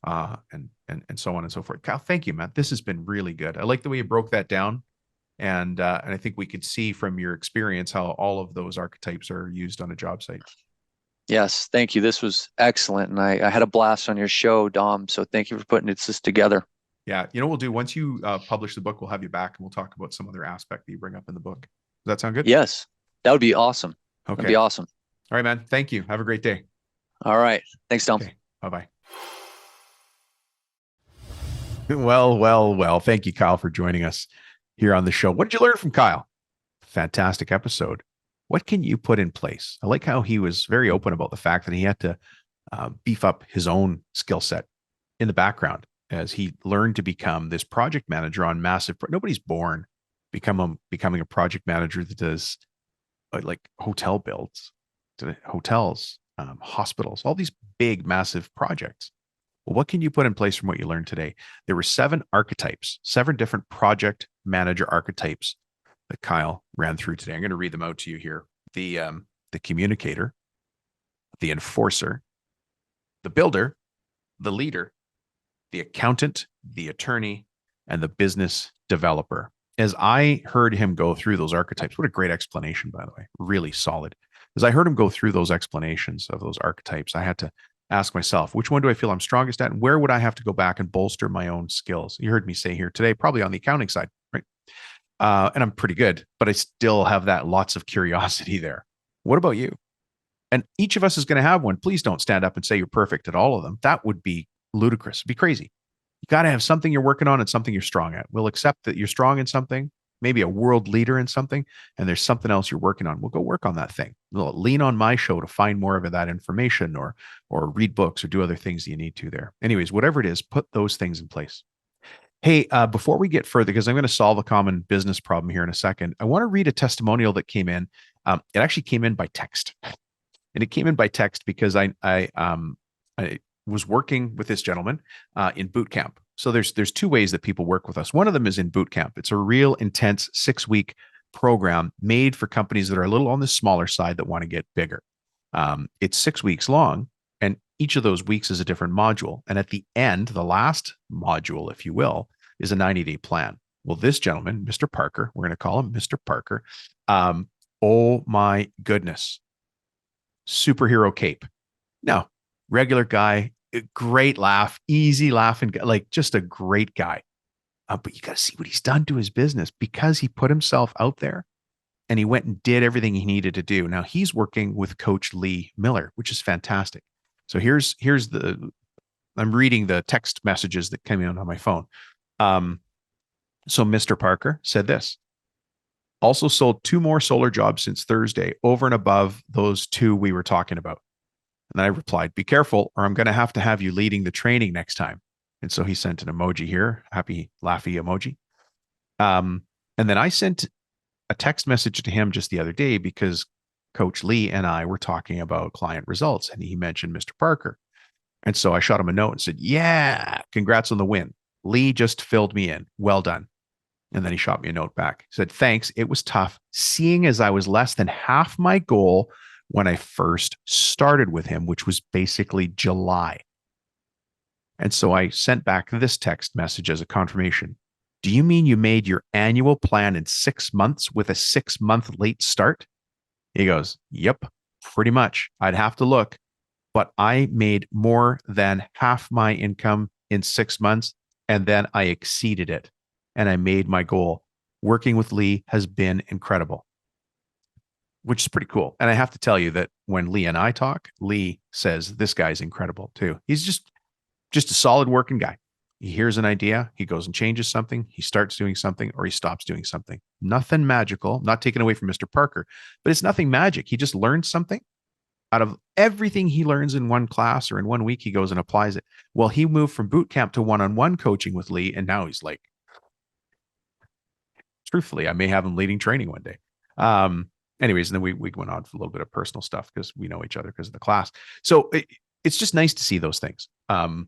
S1: and so on and so forth. Kyle, thank you, man. This has been really good. I like the way you broke that down, and I think we could see from your experience how all of those archetypes are used on a job site.
S2: Yes, thank you. This was excellent. And I had a blast on your show, Dom. So thank you for putting this together.
S1: Yeah, we'll do once you publish the book, we'll have you back and we'll talk about some other aspect that you bring up in the book. Does that sound good?
S2: Yes, that would be awesome. That'd
S1: Okay.
S2: be awesome.
S1: All right, man. Thank you. Have a great day.
S2: All right. Thanks, Tom.
S1: Okay. Bye-bye. Well. Thank you, Kyle, for joining us here on the show. What did you learn from Kyle? Fantastic episode. What can you put in place? I like how he was very open about the fact that he had to beef up his own skill set in the background as he learned to become this project manager on massive. Nobody's born becoming a project manager that does like hotel builds, to hotels, hospitals, all these big, massive projects. Well, what can you put in place from what you learned today? There were 7 archetypes, 7 different project manager archetypes that Kyle ran through today. I'm going to read them out to you here. The communicator, the enforcer, the builder, the leader, the accountant, the attorney, and the business developer. As I heard him go through those archetypes, what a great explanation, by the way, really solid. As I heard him go through those explanations of those archetypes, I had to ask myself, which one do I feel I'm strongest at? And where would I have to go back and bolster my own skills? You heard me say here today, probably on the accounting side, right? And I'm pretty good, but I still have that lots of curiosity there. What about you? And each of us is going to have one. Please don't stand up and say you're perfect at all of them. That would be ludicrous. It'd be crazy. You got to have something you're working on and something you're strong at. We'll accept that you're strong in something, maybe a world leader in something, and there's something else you're working on. We'll go work on that thing. We'll lean on my show to find more of that information or read books or do other things that you need to there. Anyways, whatever it is, put those things in place. Hey, before we get further, because I'm going to solve a common business problem here in a second, I want to read a testimonial that came in. It actually came in by text. And it came in by text because I was working with this gentleman in boot camp. So there's 2 ways that people work with us. One of them is in boot camp. It's a real intense 6-week program made for companies that are a little on the smaller side that want to get bigger. It's 6 weeks long, and each of those weeks is a different module. And at the end, the last module, if you will, is a 90-day plan. Well, this gentleman, Mr. Parker, we're going to call him Mr. Parker. Oh my goodness. Superhero cape. No, regular guy, great laugh, easy laughing, like just a great guy. But you got to see what he's done to his business because he put himself out there and he went and did everything he needed to do. Now he's working with Coach Lee Miller, which is fantastic. So I'm reading the text messages that came in on my phone. So Mr. Parker said this. Also sold 2 more solar jobs since Thursday, over and above those 2 we were talking about. And then I replied, be careful, or I'm going to have you leading the training next time. And so he sent an emoji here, happy laughy emoji. And then I sent a text message to him just the other day because Coach Lee and I were talking about client results, and he mentioned Mr. Parker. And so I shot him a note and said, yeah, congrats on the win. Lee just filled me in. Well done. And then he shot me a note back. He said, thanks. It was tough, seeing as I was less than half my goal when I first started with him, which was basically July. And so I sent back this text message as a confirmation. Do you mean you made your annual plan in 6 months with a 6-month late start? He goes, yep, pretty much. I'd have to look, but I made more than half my income in 6 months, and then I exceeded it. And I made my goal. Working with Lee has been incredible, which is pretty cool. And I have to tell you that when Lee and I talk, Lee says, this guy's incredible too. He's just a solid working guy. He hears an idea, he goes and changes something, he starts doing something, or he stops doing something. Nothing magical, not taken away from Mr. Parker, but it's nothing magic. He just learns something. Out of everything he learns in one class or in 1 week, he goes and applies it. Well, he moved from boot camp to one-on-one coaching with Lee, and now he's like, truthfully, I may have him leading training one day. Anyways, and then we went on for a little bit of personal stuff because we know each other because of the class. So it's just nice to see those things. And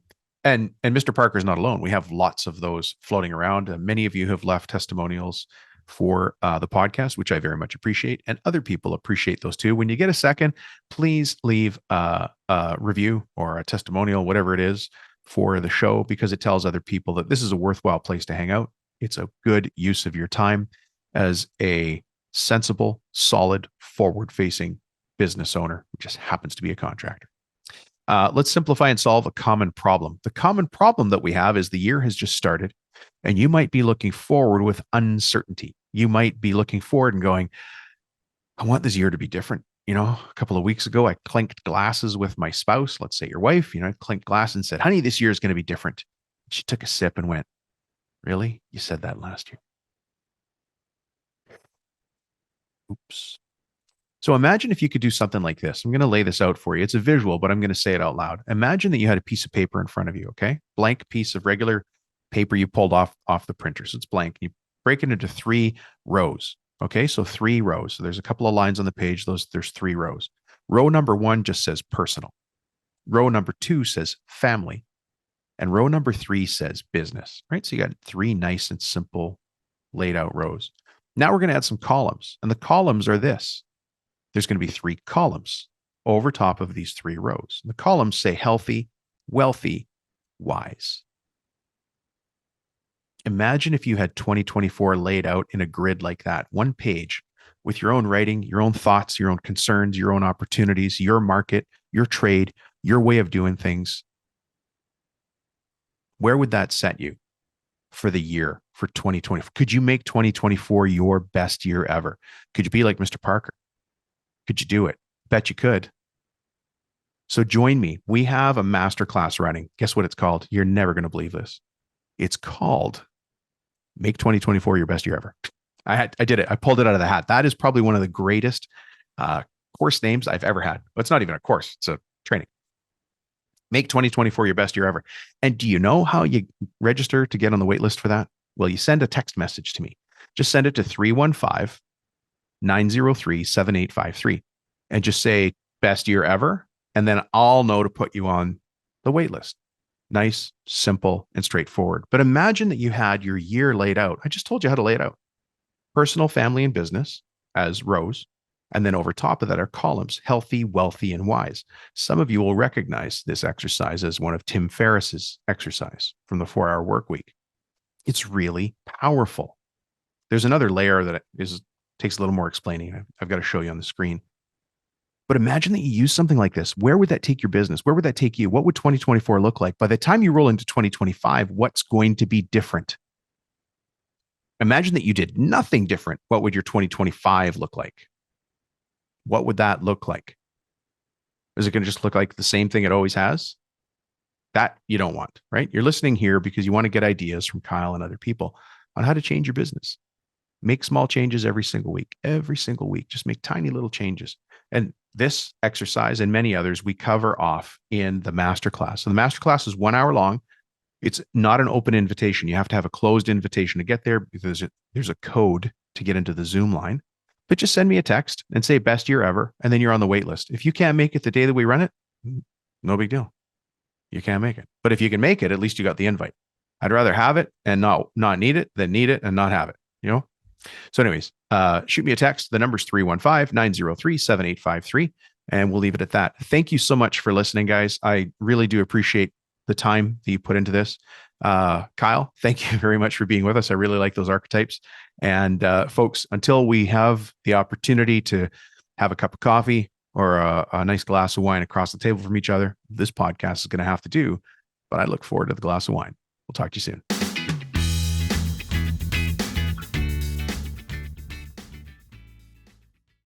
S1: Mr. Parker is not alone. We have lots of those floating around. Many of you have left testimonials for the podcast, which I very much appreciate. And other people appreciate those too. When you get a second, please leave a review or a testimonial, whatever it is, for the show, because it tells other people that this is a worthwhile place to hang out. It's a good use of your time as a sensible, solid, forward-facing business owner who just happens to be a contractor. Let's simplify and solve a common problem. The common problem that we have is the year has just started, and you might be looking forward with uncertainty. You might be looking forward and going, I want this year to be different. A couple of weeks ago, I clinked glasses with my spouse, let's say your wife, I clinked glass and said, honey, this year is going to be different. She took a sip and went, really? You said that last year. Oops. So imagine if you could do something like this. I'm going to lay this out for you. It's a visual, but I'm going to say it out loud. Imagine that you had a piece of paper in front of you, okay? Blank piece of regular paper you pulled off the printer. So it's blank. You break it into 3 rows. Okay, so 3 rows. So there's a couple of lines on the page. There's 3 rows. Row number 1 just says personal. Row number 2 says family. And row number 3 says business, right? So you got 3 nice and simple laid out rows. Now we're going to add some columns. And the columns are this. There's going to be 3 columns over top of these 3 rows. The columns say healthy, wealthy, wise. Imagine if you had 2024 laid out in a grid like that, one page with your own writing, your own thoughts, your own concerns, your own opportunities, your market, your trade, your way of doing things. Where would that set you for the year for 2020? Could you make 2024 your best year ever? Could you be like Mr. Parker? Could you do it? Bet you could. So join me. We have a masterclass running. Guess what it's called? You're never going to believe this. It's called Make 2024 Your Best Year Ever. I did it. I pulled it out of the hat. That is probably one of the greatest course names I've ever had. Well, it's not even a course. It's a training. Make 2024 your best year ever. And do you know how you register to get on the wait list for that? Well, you send a text message to me. Just send it to 315-903-7853 and just say best year ever. And then I'll know to put you on the wait list. Nice, simple, and straightforward. But imagine that you had your year laid out. I just told you how to lay it out. Personal, family, and business as rows. And then over top of that are columns, healthy, wealthy, and wise. Some of you will recognize this exercise as one of Tim Ferriss's exercise from the 4-Hour Work Week. It's really powerful. There's another layer that takes a little more explaining. I've got to show you on the screen. But imagine that you use something like this. Where would that take your business? Where would that take you? What would 2024 look like? By the time you roll into 2025, what's going to be different? Imagine that you did nothing different. What would your 2025 look like? What would that look like? Is it going to just look like the same thing it always has? That you don't want, right? You're listening here because you want to get ideas from Kyle and other people on how to change your business. Make small changes every single week. Every single week, just make tiny little changes. And this exercise and many others we cover off in the masterclass. So the masterclass is 1 hour long. It's not an open invitation. You have to have a closed invitation to get there because there's a code to get into the Zoom line. But just send me a text and say best year ever, and then you're on the wait list. If you can't make it the day that we run it, no big deal. You can't make it. But if you can make it, at least you got the invite. I'd rather have it and not need it than need it and not have it, So anyways, shoot me a text. The number's 315-903-7853, and we'll leave it at that. Thank you so much for listening, guys. I really do appreciate the time that you put into this. Kyle, thank you very much for being with us. I really like those archetypes. And folks, until we have the opportunity to have a cup of coffee or a nice glass of wine across the table from each other, this podcast is going to have to do. But I look forward to the glass of wine. We'll talk to you soon.